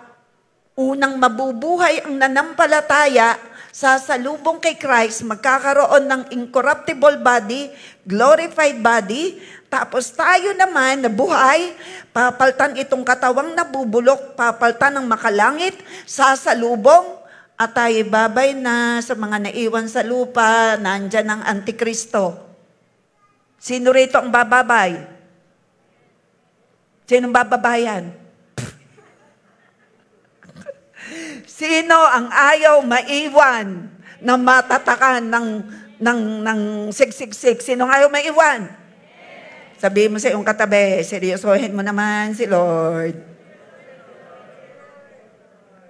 unang mabubuhay ang nanampalataya, sasalubong kay Christ, magkakaroon ng incorruptible body, glorified body, tapos tayo naman na buhay, papaltan itong katawang nabubulok, papaltan ng makalangit, sasalubong, at tayo babay na sa mga naiwan sa lupa, nandyan ang Antikristo. Sino rito ang bababay? Sino bababayan? Sino ang ayaw maiwan na matatakan ng 666? Sino ang ayaw maiwan? Sabihin mo sa iyong katabi, seryosohin mo naman si Lord.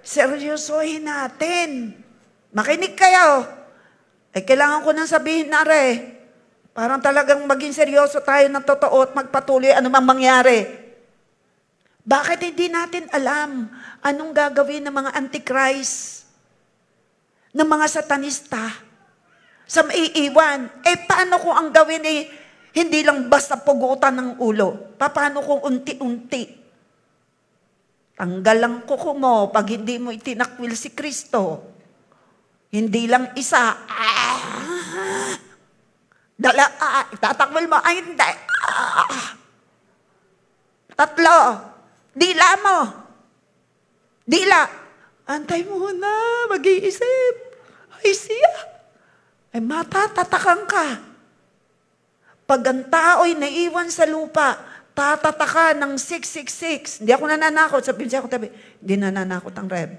Seryosohin natin. Makinig kayo. Ay, kailangan ko nang sabihin na parang talagang maging seryoso tayo ng totoo at magpatuloy anumang mangyari. Bakit hindi natin alam anong gagawin ng mga antichrist, ng mga satanista, sa maiiwan? Paano kung ang gawin hindi lang basta pugutan ng ulo? Paano kung unti-unti? Tanggal lang kuko mo pag hindi mo itinakwil si Kristo. Hindi lang isa. Itatakwil mo. Ay, hindi. Tatlo. Dila mo. Dila. Antay mo na. Mag-iisip. Ay siya. Ay matatatakan ka. Pag ang tao'y naiwan sa lupa, tatataka ng 666. Hindi ako nananakot. Sabihin siya ako tabi, hindi nananakot ang Reb.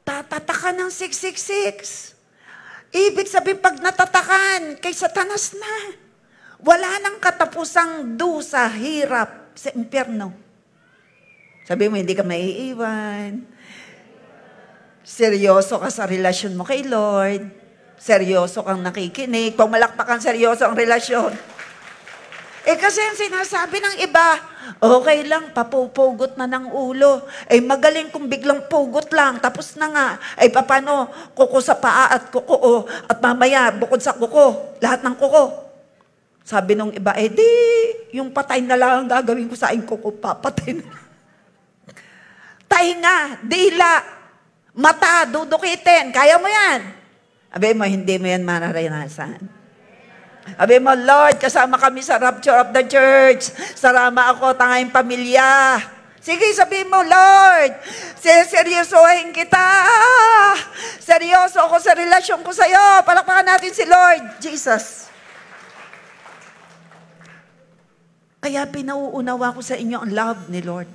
Tatataka ng 666. Ibig sabihin, pag natatakan, kay Satanas na. Wala nang katapusang dusa, hirap sa impyerno. Sabi mo, hindi ka maiiwan. Seryoso ka sa relasyon mo kay Lord. Seryoso kang nakikinig. Pumalakpakan seryoso ang relasyon. Kasi ang sinasabi ng iba, okay lang, papupugot na ng ulo. Magaling kung biglang pugot lang, tapos na nga. Paano? Kuko sa paa at kuko. At mamaya, bukod sa kuko, lahat ng kuko. Sabi nung iba, di, yung patay na lang ang gagawin ko sa aking kuko, papatay na. Tainga, dila, mata, dudukitin, kaya mo yan. Sabi mo, hindi mo yan mararanasan. Sabi mo, Lord, kasama kami sa rapture of the church. Sarama ako, tangayong pamilya. Sige, sabi mo, Lord, seryosohin kita. Seryoso ako sa relasyon ko sa'yo. Palakpakan natin si Lord Jesus. Kaya pinauunawa ko sa inyo ang love ni Lord.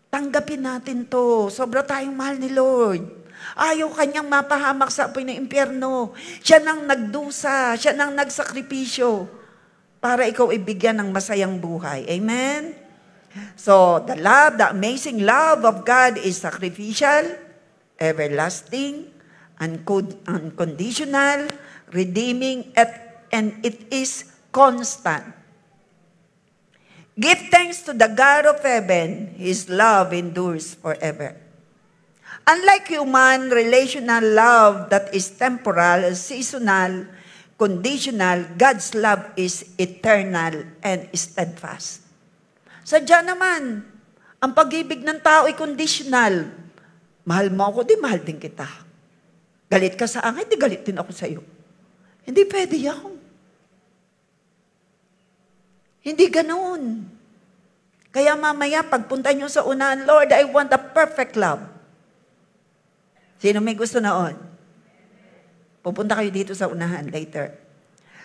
Tanggapin natin to. Sobra tayong mahal ni Lord. Ayaw kanyang mapahamak sa apoy ng impyerno. Siya nang nagdusa. Siya nang nagsakripisyo para ikaw ibigyan ng masayang buhay. Amen? So, the amazing love of God is sacrificial, everlasting, unconditional, redeeming, and it is constant. Give thanks to the God of heaven. His love endures forever. Unlike human relational love that is temporal, seasonal, conditional, God's love is eternal and steadfast. Sadya naman, ang pag-ibig ng tao ay conditional. Mahal mo ako, di mahal din kita. Galit ka sa akin, di galit din ako sa iyo. Hindi pwede yan. Hindi ganoon. Kaya mamaya, pagpunta nyo sa unahan, Lord, I want a perfect love. Sino may gusto noon? Pupunta kayo dito sa unahan later.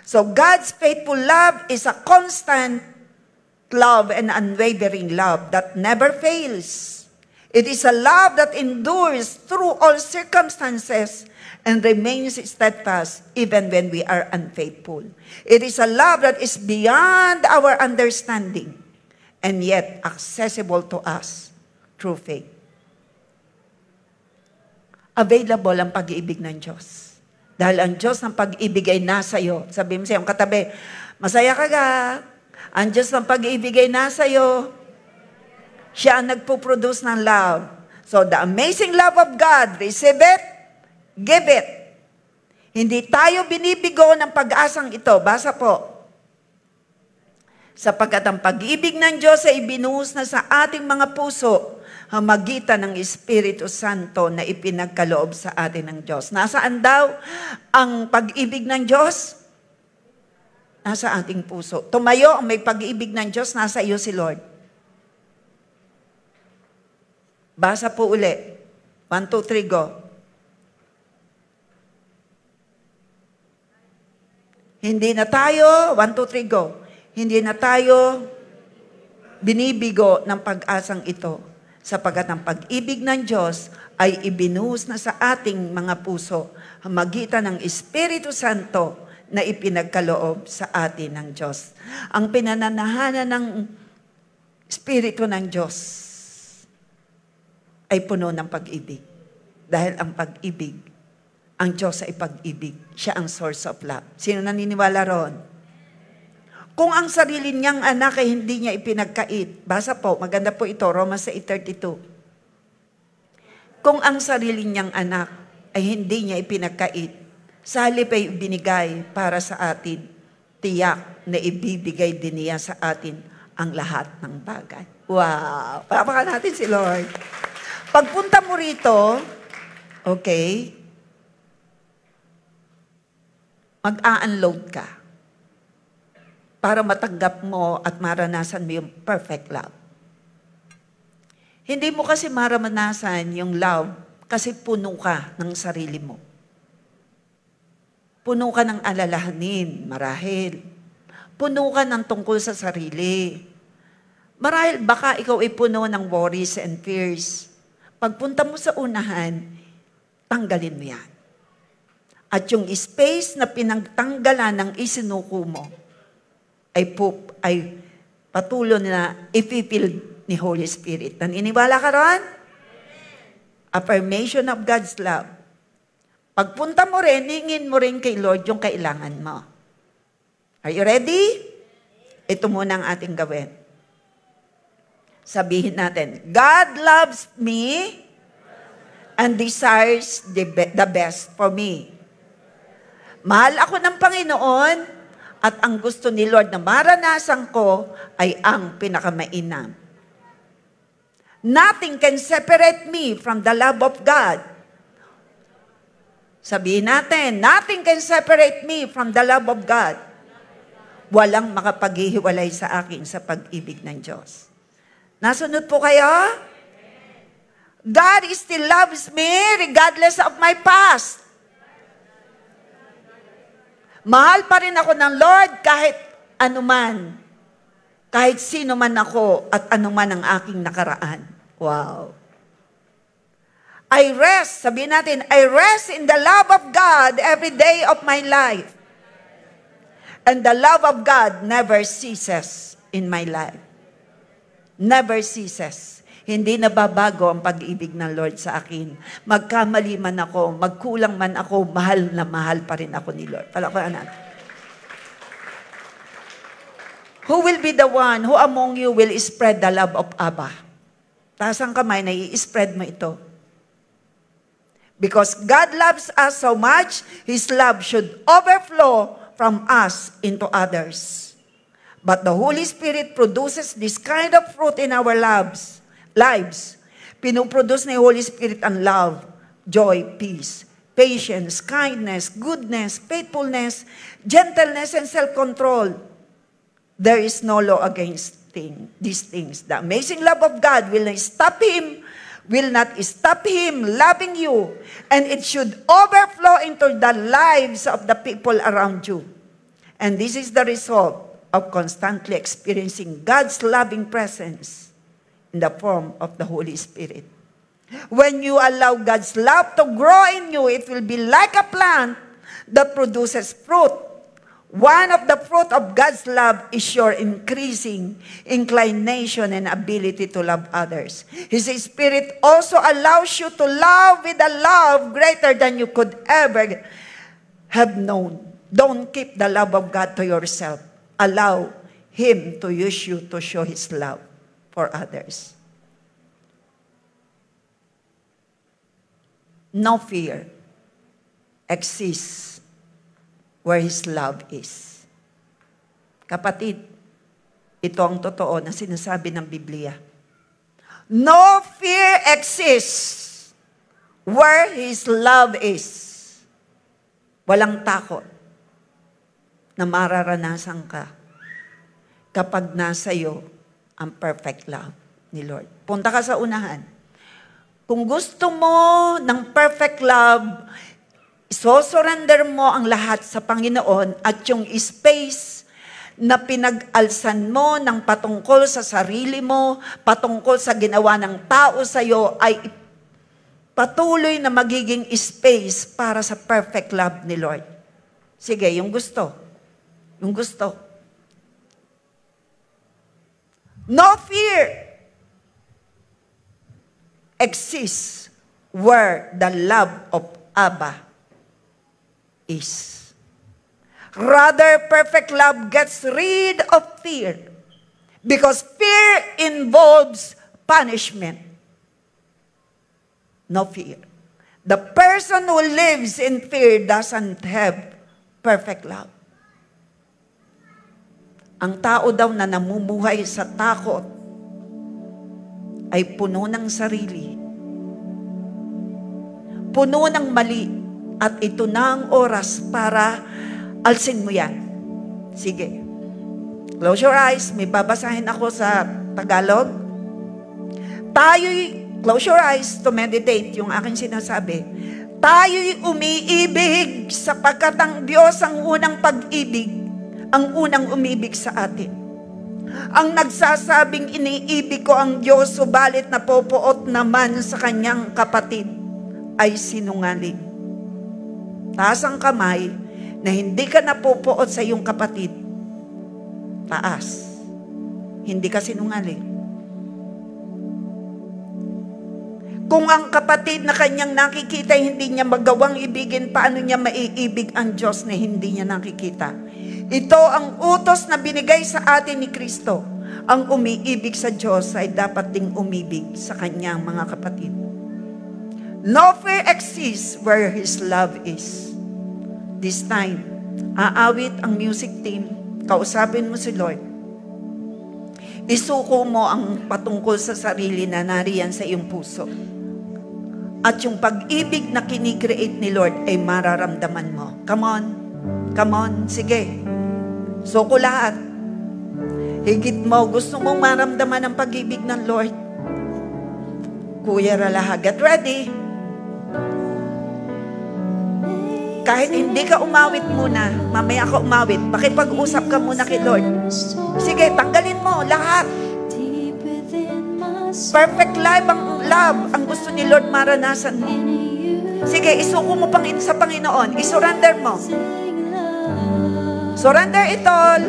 So God's faithful love is a constant love and unwavering love that never fails. It is a love that endures through all circumstances and remains steadfast even when we are unfaithful. It is a love that is beyond our understanding and yet accessible to us through faith. Available ang pag-ibig ng Diyos. Dahil ang Diyos ng pag-ibig ay nasa iyo. Sabi mo sa iyong katabi, masaya ka ga. Ang Diyos ng pag-ibig ay nasa iyo. Siya ang nagpo-produce ng love. So the amazing love of God, receive it, give it. Hindi tayo binibigo ng pag-asang ito. Basa po. Sapagkat ang pag-ibig ng Diyos ay ibinuhos na sa ating mga puso hamagitan ng Espiritu Santo na ipinagkaloob sa atin ng Diyos. Nasaan daw ang pag-ibig ng Diyos? Nasa ating puso. Tumayo ang may pag-ibig ng Diyos, nasa iyo si Lord. Basa po uli. 1, 2, 3, go. Hindi na tayo, 1, 2, 3, go. Hindi na tayo binibigo ng pag-asang ito. Sapagkat ang pag-ibig ng Diyos ay ibinuhos na sa ating mga puso hamagitan ng Espiritu Santo na ipinagkaloob sa atin ng Diyos. Ang pinananahanan ng Espiritu ng Diyos ay puno ng pag-ibig. Dahil ang pag-ibig, ang Diyos ay pag-ibig. Siya ang source of love. Sino naniniwala ron? Kung ang sarili niyang anak ay hindi niya ipinagkait, basa po, maganda po ito, Romans 8:32. Kung ang sarili niyang anak ay hindi niya ipinagkait, sa halip ay binigay para sa atin, tiyak na ibibigay din niya sa atin ang lahat ng bagay. Wow! Palapakan natin si Lord. Pagpunta mo rito, okay, mag-a-unload ka para matanggap mo at maranasan mo yung perfect love. Hindi mo kasi maranasan yung love kasi puno ka ng sarili mo. Puno ka ng alalahanin, marahil. Puno ka ng tungkol sa sarili. Marahil baka ikaw ay puno ng worries and fears. Pagpunta mo sa unahan, tanggalin mo yan. At yung space na pinagtanggalan ng isinuko mo, ay patuloy na ipipill ni Holy Spirit. Naniniwala ka ron? Affirmation of God's love. Pagpunta mo rin, hingin mo rin kay Lord yung kailangan mo. Are you ready? Ito muna ang ating gawin. Sabihin natin, God loves me and desires the best for me. Mahal ako ng Panginoon at ang gusto ni Lord na maranasan ko ay ang pinakamainam. Nothing can separate me from the love of God. Sabihin natin, nothing can separate me from the love of God. Walang makapaghihiwalay sa akin sa pag-ibig ng Diyos. Nasunod po kayo? God still loves me regardless of my past. Mahal pa rin ako ng Lord kahit anuman. Kahit sino man ako at anuman ang aking nakaraan. Wow. I rest, sabihin natin, I rest in the love of God every day of my life. And the love of God never ceases in my life. Never ceases. Hindi nababago ang pag-ibig ng Lord sa akin. Magkamali man ako, magkulang man ako, mahal na mahal pa rin ako ni Lord. Palakpakan natin. Who will be the one who among you will spread the love of Abba? Taas ang kamay na i-spread mo ito. Because God loves us so much, His love should overflow from us into others. But the Holy Spirit produces this kind of fruit in our lives. Pinuproduce ni Holy Spirit ang love, joy, peace, patience, kindness, goodness, faithfulness, gentleness, and self-control. There is no law against these things. The amazing love of God will not stop Him loving you, and it should overflow into the lives of the people around you. And this is the result of constantly experiencing God's loving presence in the form of the Holy Spirit. When you allow God's love to grow in you, it will be like a plant that produces fruit. One of the fruit of God's love is your increasing inclination and ability to love others. His Spirit also allows you to love with a love greater than you could ever have known. Don't keep the love of God to yourself. Allow Him to use you to show His love for others. No fear exists where His love is. Kapatid, ito ang totoo na sinasabi ng Biblia. No fear exists where His love is. Walang takot na mararanasan ka kapag nasa iyo ang perfect love ni Lord. Punta ka sa unahan. Kung gusto mo ng perfect love, isosurrender mo ang lahat sa Panginoon at yung space na pinag-alsan mo ng patungkol sa sarili mo, patungkol sa ginawa ng tao sa iyo, ay patuloy na magiging space para sa perfect love ni Lord. Sige, yung gusto. Yung gusto. No fear exists where the love of Abba is. Rather, perfect love gets rid of fear because fear involves punishment. No fear. The person who lives in fear doesn't have perfect love. Ang tao daw na namumuhay sa takot ay puno ng sarili, puno ng mali, at ito na ang oras para alsin mo yan. Sige. Close your eyes. May babasahin ako sa Tagalog. Close your eyes to meditate yung aking sinasabi. Tayo'y umiibig sapagkat ang Diyos ang unang pag-ibig, ang unang umibig sa atin. Ang nagsasabing iniibig ko ang Diyos, subalit napopoot naman sa kanyang kapatid, ay sinungaling. Taas ang kamay na hindi ka napopoot sa iyong kapatid. Taas. Hindi ka sinungaling. Kung ang kapatid na kanyang nakikita hindi niya magawang ibigin, paano niya maiibig ang Diyos na hindi niya nakikita? Ito ang utos na binigay sa atin ni Kristo. Ang umiibig sa Diyos ay dapat ding umibig sa kanyang mga kapatid. No fear exists where His love is. This time, aawit ang music team, kausapin mo si Lord. Isuko mo ang patungkol sa sarili na nariyan sa iyong puso. At yung pag-ibig na kinikreate ni Lord ay mararamdaman mo. Come on. Come on. Sige. Suko lahat. Higit mo, gusto mong maramdaman ang pag-ibig ng Lord. Kuya Ralaha, get ready. Kahit hindi ka umawit muna, mamaya ka umawit, pakipag-usap ka muna kay Lord. Sige, tanggalin mo lahat. Perfect love ang gusto ni Lord maranasan mo. Sige, isuko mo sa Panginoon. Isurrender mo. Surrender it all.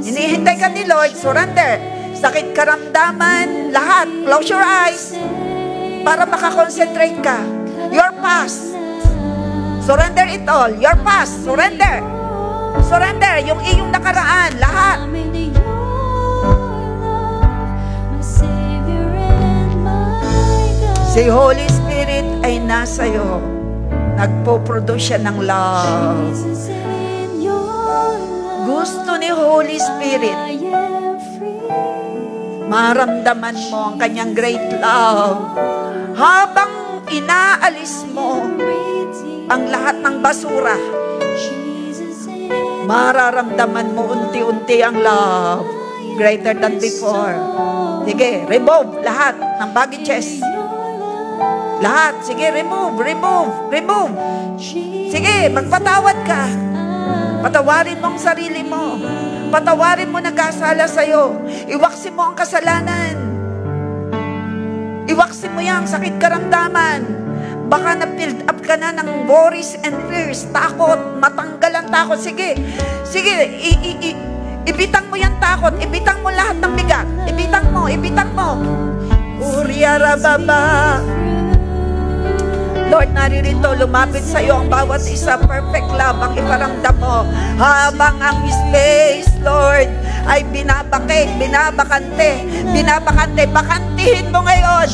Hinihintay ka ni Lord. Surrender. Sakit, karamdaman, lahat. Close your eyes para makakonsentrate ka. Your past. Surrender it all. Your past. Surrender. Surrender. Yung iyong nakaraan. Lahat. Si Holy Spirit ay nasa iyo. Nagpo-produce siya ng love. Gusto ni Holy Spirit, maramdaman mo ang kanyang great love. Habang inaalis mo ang lahat ng basura, mararamdaman mo unti-unti ang love greater than before. Sige, remove lahat ng baggages. Lahat, sige, remove. Sige, magpatawad ka. Patawarin mo ang sarili mo. Patawarin mo nagkasala sa'yo. Iwaksin mo ang kasalanan. Iwaksin mo yung sakit karamdaman. Baka na-filled up ka na ng worries and fears, takot, matanggal ang takot. Sige, ibitang mo yung takot. Ibitang mo lahat ng bigat. Ibitang mo. Uriyarababa. Lord, naririto, lumapit sa iyo ang bawat isa. Perfect love ang iparamdam mo. Habang ang space, Lord, ay binabakante. Bakantihin mo ngayon.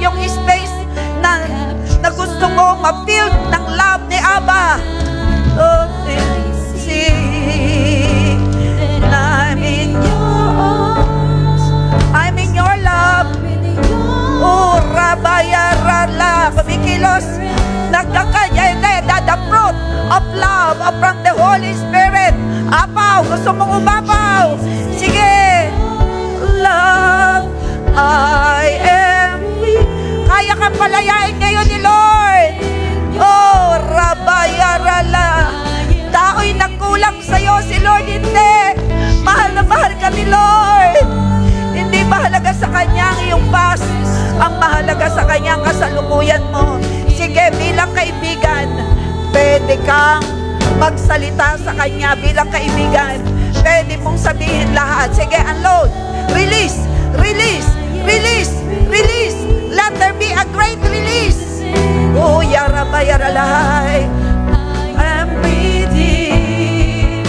Yung space na gusto mo ma-filled ng love ni Abba. Oh, see, I'm in your arms. I'm in your love. Oh, Rabayarala, kumikilos, nagkakanya, the fruit of love from the Holy Spirit. Apaw, gusto mong umapaw. Sige, love, I am weak. Kaya kang palayain ngayon ni Lord. Oh, Rabayarala, tao'y nagkulang sa'yo, si Lord hindi. Mahal na mahal ka ni Lord. Hindi mahalaga sa Kanya ang iyong past. Ang mahalaga sa Kanya ang kasalukuyan mo. Sige, bilang kaibigan, pwede kang magsalita sa Kanya bilang kaibigan. Pwede mong sabihin lahat. Sige, unload. Release. Let there be a great release. Oh, yarabayaralay. I'm breathing.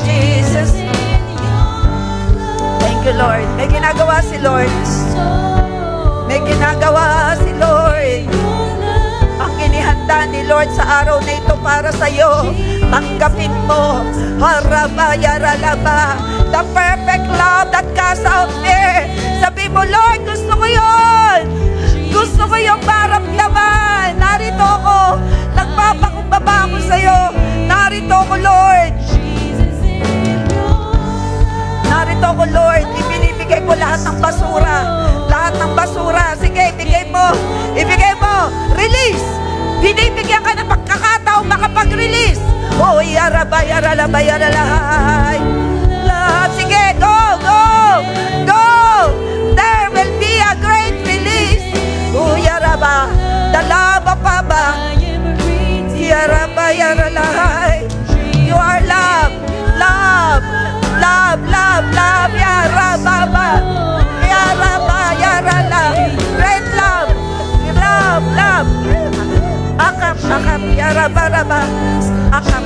Jesus. Thank you, Lord. May ginagawa si Lord. Ang inihanda ni Lord sa araw na ito para sa iyo. Tanggapin mo. Harabayaralaba. The perfect love that casts out fear. Sabi mo, Lord, gusto ko yun. Gusto ko yung maramdaman. Narito ako. Nagpapakumbaba ako sa iyo. Narito ako, Lord. Narito ako, Lord. Ibinibigay ko lahat ng basura. Lahat ng basura. Sige, ibigay mo. Release. Binibigyan ka ng pagkakataong makapag-release. Oh, yarabayaralabayaralahay. Sige, go. There will be a great release. Oh, yaraba. The love of Abba. Yarabayaralahay. You are love. Yarababa. Yarala. Great love. Akap. Yarabaraba. Akap.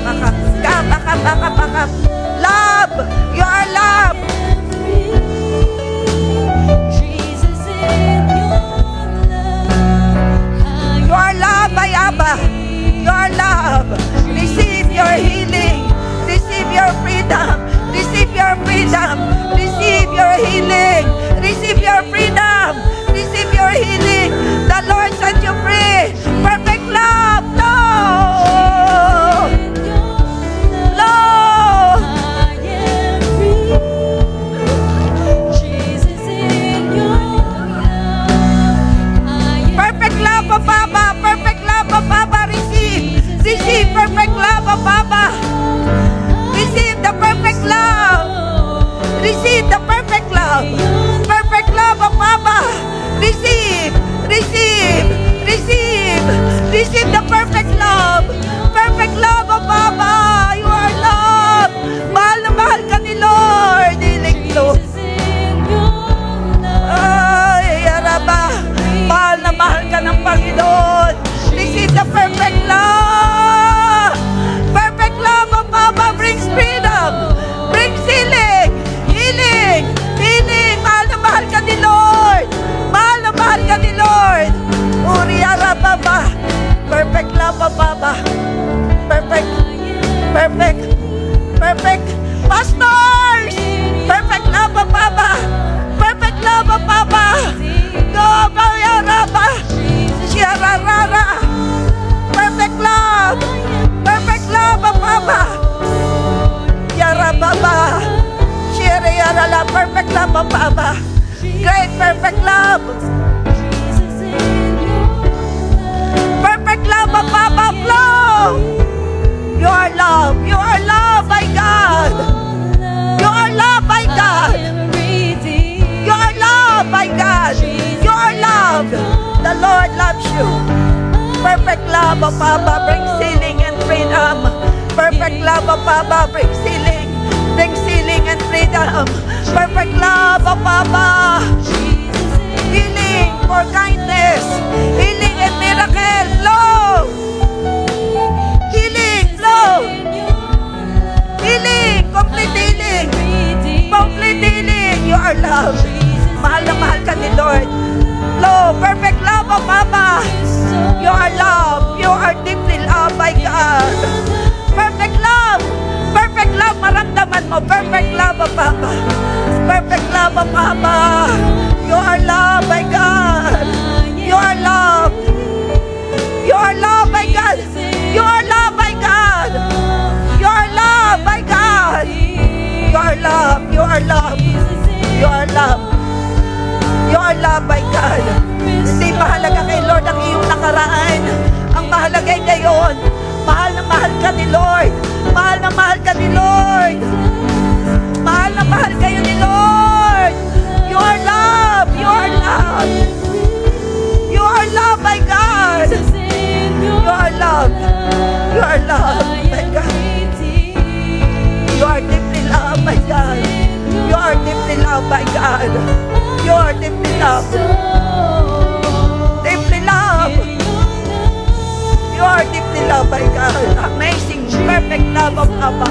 Love. You are love. You are love by Abba. You are love. Receive your healing. Receive your freedom. Receive your healing. Receive your freedom. Receive your healing. The Lord set you free. Perfect love. Perfect love of Papa. Receive perfect love of Papa. pastors. Perfect love of Papa. Perfect love of Papa. Go, Bayaraba. Shiararara. Perfect love. Perfect love of Papa. Yarababa. Shiarayarala. Perfect love of Papa. Great perfect love. Perfect love of Papa flow. You are love. You are love by God. You are love by God. You are love by God. You are love. The Lord loves you. Perfect love of Papa brings healing and freedom. Perfect love of Papa brings healing. Brings healing and freedom. Perfect love of Papa. Healing for kindness. Healing and miracle. Flow. Healing. Flow. Healing. Complete healing. Complete healing. You are love. Mahal na mahal ka ni Lord. Flow. Perfect love of Papa. You are love. You are deeply loved by God. Perfect love. Perfect love. Maramdaman mo. Perfect love of Papa. Perfect love of Papa. You are loved by God. You are loved. You are loved by God. You are loved by God. You are loved by God. You are loved. You are loved. You are loved. You are loved by God. Hindi mahalaga kay Lord ang iyong nakaraan. Ang mahalaga ay ngayon. Mahal na mahal ka ni Lord. Mahal na mahal ka ni Lord. Mahal na mahal kayo ni Lord. You are loved. You are loved. You are loved by God. You are loved. You are loved by God. You are deeply loved by God. You are deeply loved by God. You are deeply loved. Deeply loved. You are deeply loved by God. Amazing, perfect love of Papa.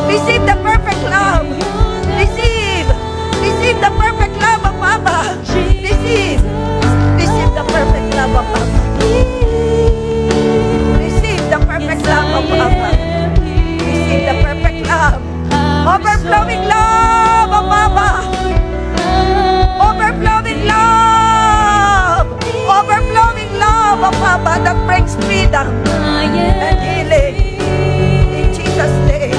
Receive the perfect love. Receive. Receive the perfect love of Papa. Receive. Receive the perfect love of Papa. Receive the perfect love of Papa. Receive the perfect love. Overflowing love of Papa. Overflowing love. Overflowing love of Papa that brings freedom and healing. In Jesus' name.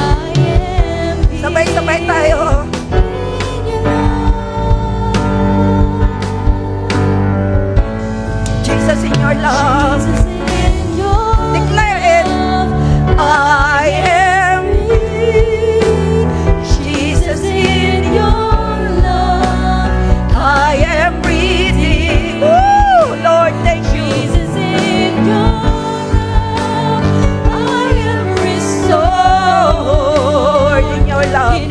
Sabay-sabay tayo. Jesus in your love. Declare it. I am free. Jesus in your love. I am breathing. Woo! Lord, thank you. Jesus in your love. I am restored in your love.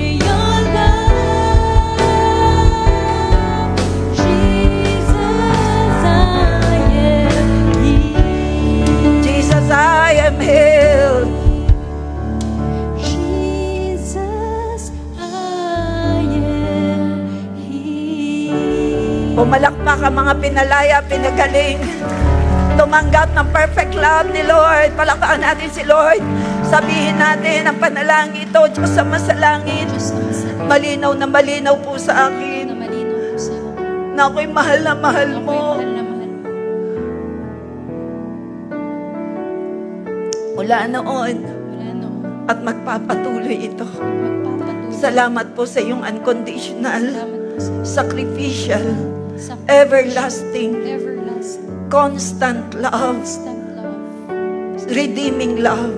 Pumalakpak ang mga pinalaya, pinagaling. Tumanggap ng perfect love ni Lord. Palakpakan natin si Lord. Sabihin natin ang panalangin ito, Diyos sa masalangit. Malinaw na malinaw po sa akin. Na ako'y mahal na mahal mo. Mula noon at magpapatuloy ito. Salamat po sa iyong unconditional, sacrificial, everlasting, constant love, redeeming love,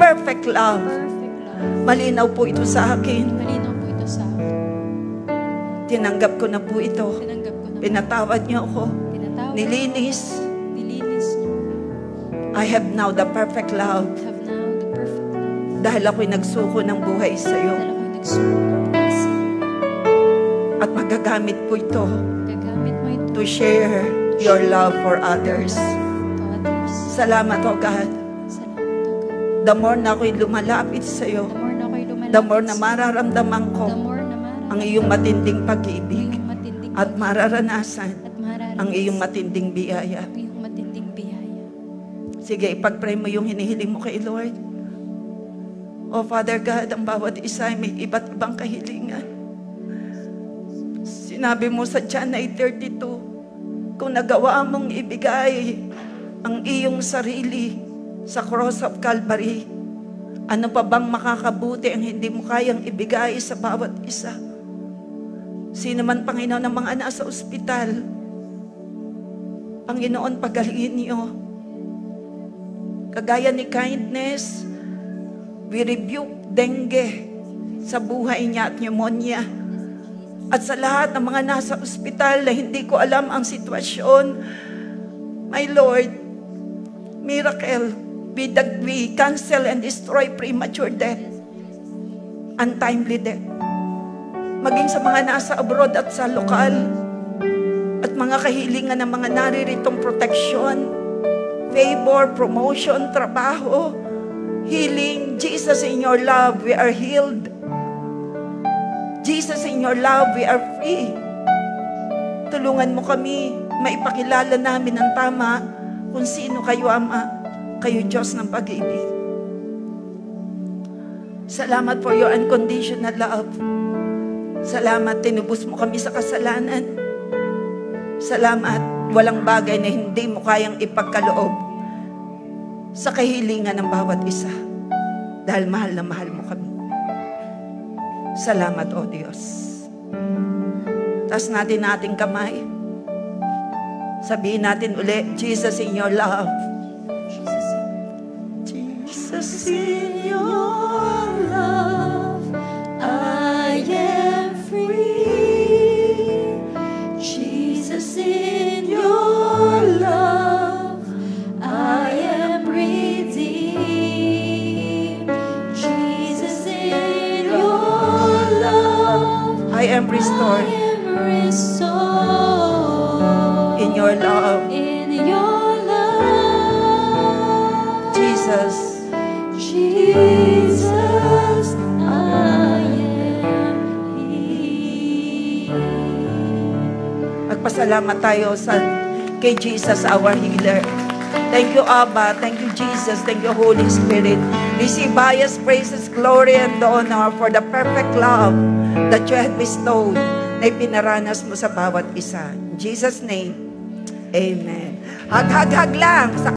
perfect love. Malinaw po ito sa akin. Tinanggap ko na po ito. Pinatawad niyo ako. Nilinis. I have now the perfect love. Dahil ako'y nagsuko ng buhay sa iyo. At magagamit po ito to share your love for others. Salamat, O God. The more na ako'y lumalapit sa'yo, the more na mararamdaman ko ang iyong matinding pag-ibig at mararanasan ang iyong matinding biyaya. Sige, ipag-pray mo yung hinihiling mo kay Lord. O Father God, ang bawat isa ay may iba't ibang kahilingan. Sinabi mo sa John 8:32, kung nagawa mong ibigay ang iyong sarili sa cross of Calvary, ano pa bang makakabuti ang hindi mo kayang ibigay sa bawat isa? Sino man, Panginoon, ng mga nasa ospital, Panginoon, pagalingin niyo. Kagaya ni Kindness, we rebuke dengue sa buhay niya at pneumonia. At sa lahat ng mga nasa ospital na hindi ko alam ang sitwasyon, my Lord, miracle, we cancel and destroy premature death, untimely death. Maging sa mga nasa abroad at sa lokal, at mga kahilingan ng mga nariritong proteksyon, favor, promotion, trabaho, healing. Jesus, in your love, we are healed. Jesus, in your love, we are free. Tulungan mo kami, maipakilala namin ang tama kung sino kayo, Ama. Kayo, Diyos ng pag-ibig. Salamat for your unconditional love. Salamat, tinubos mo kami sa kasalanan. Salamat, walang bagay na hindi mo kayang ipagkaloob sa kahilingan ng bawat isa. Dahil mahal na mahal mo kami. Salamat, O Diyos. Taas natin ating kamay. Sabihin natin uli, Jesus, in your love. Jesus, in your love, I am free. Jesus, in your love, I am redeemed. Jesus, in your love, I am restored. In your love, Jesus, Jesus, I am healed. Magpasalamat tayo kay Jesus, our healer. Thank you, Abba. Thank you, Jesus. Thank you, Holy Spirit. Receive highest praises, glory, and honor for the perfect love that you have bestowed na ipinaranas mo sa bawat isa. In Jesus' name, amen. Hag-hag-hag lang.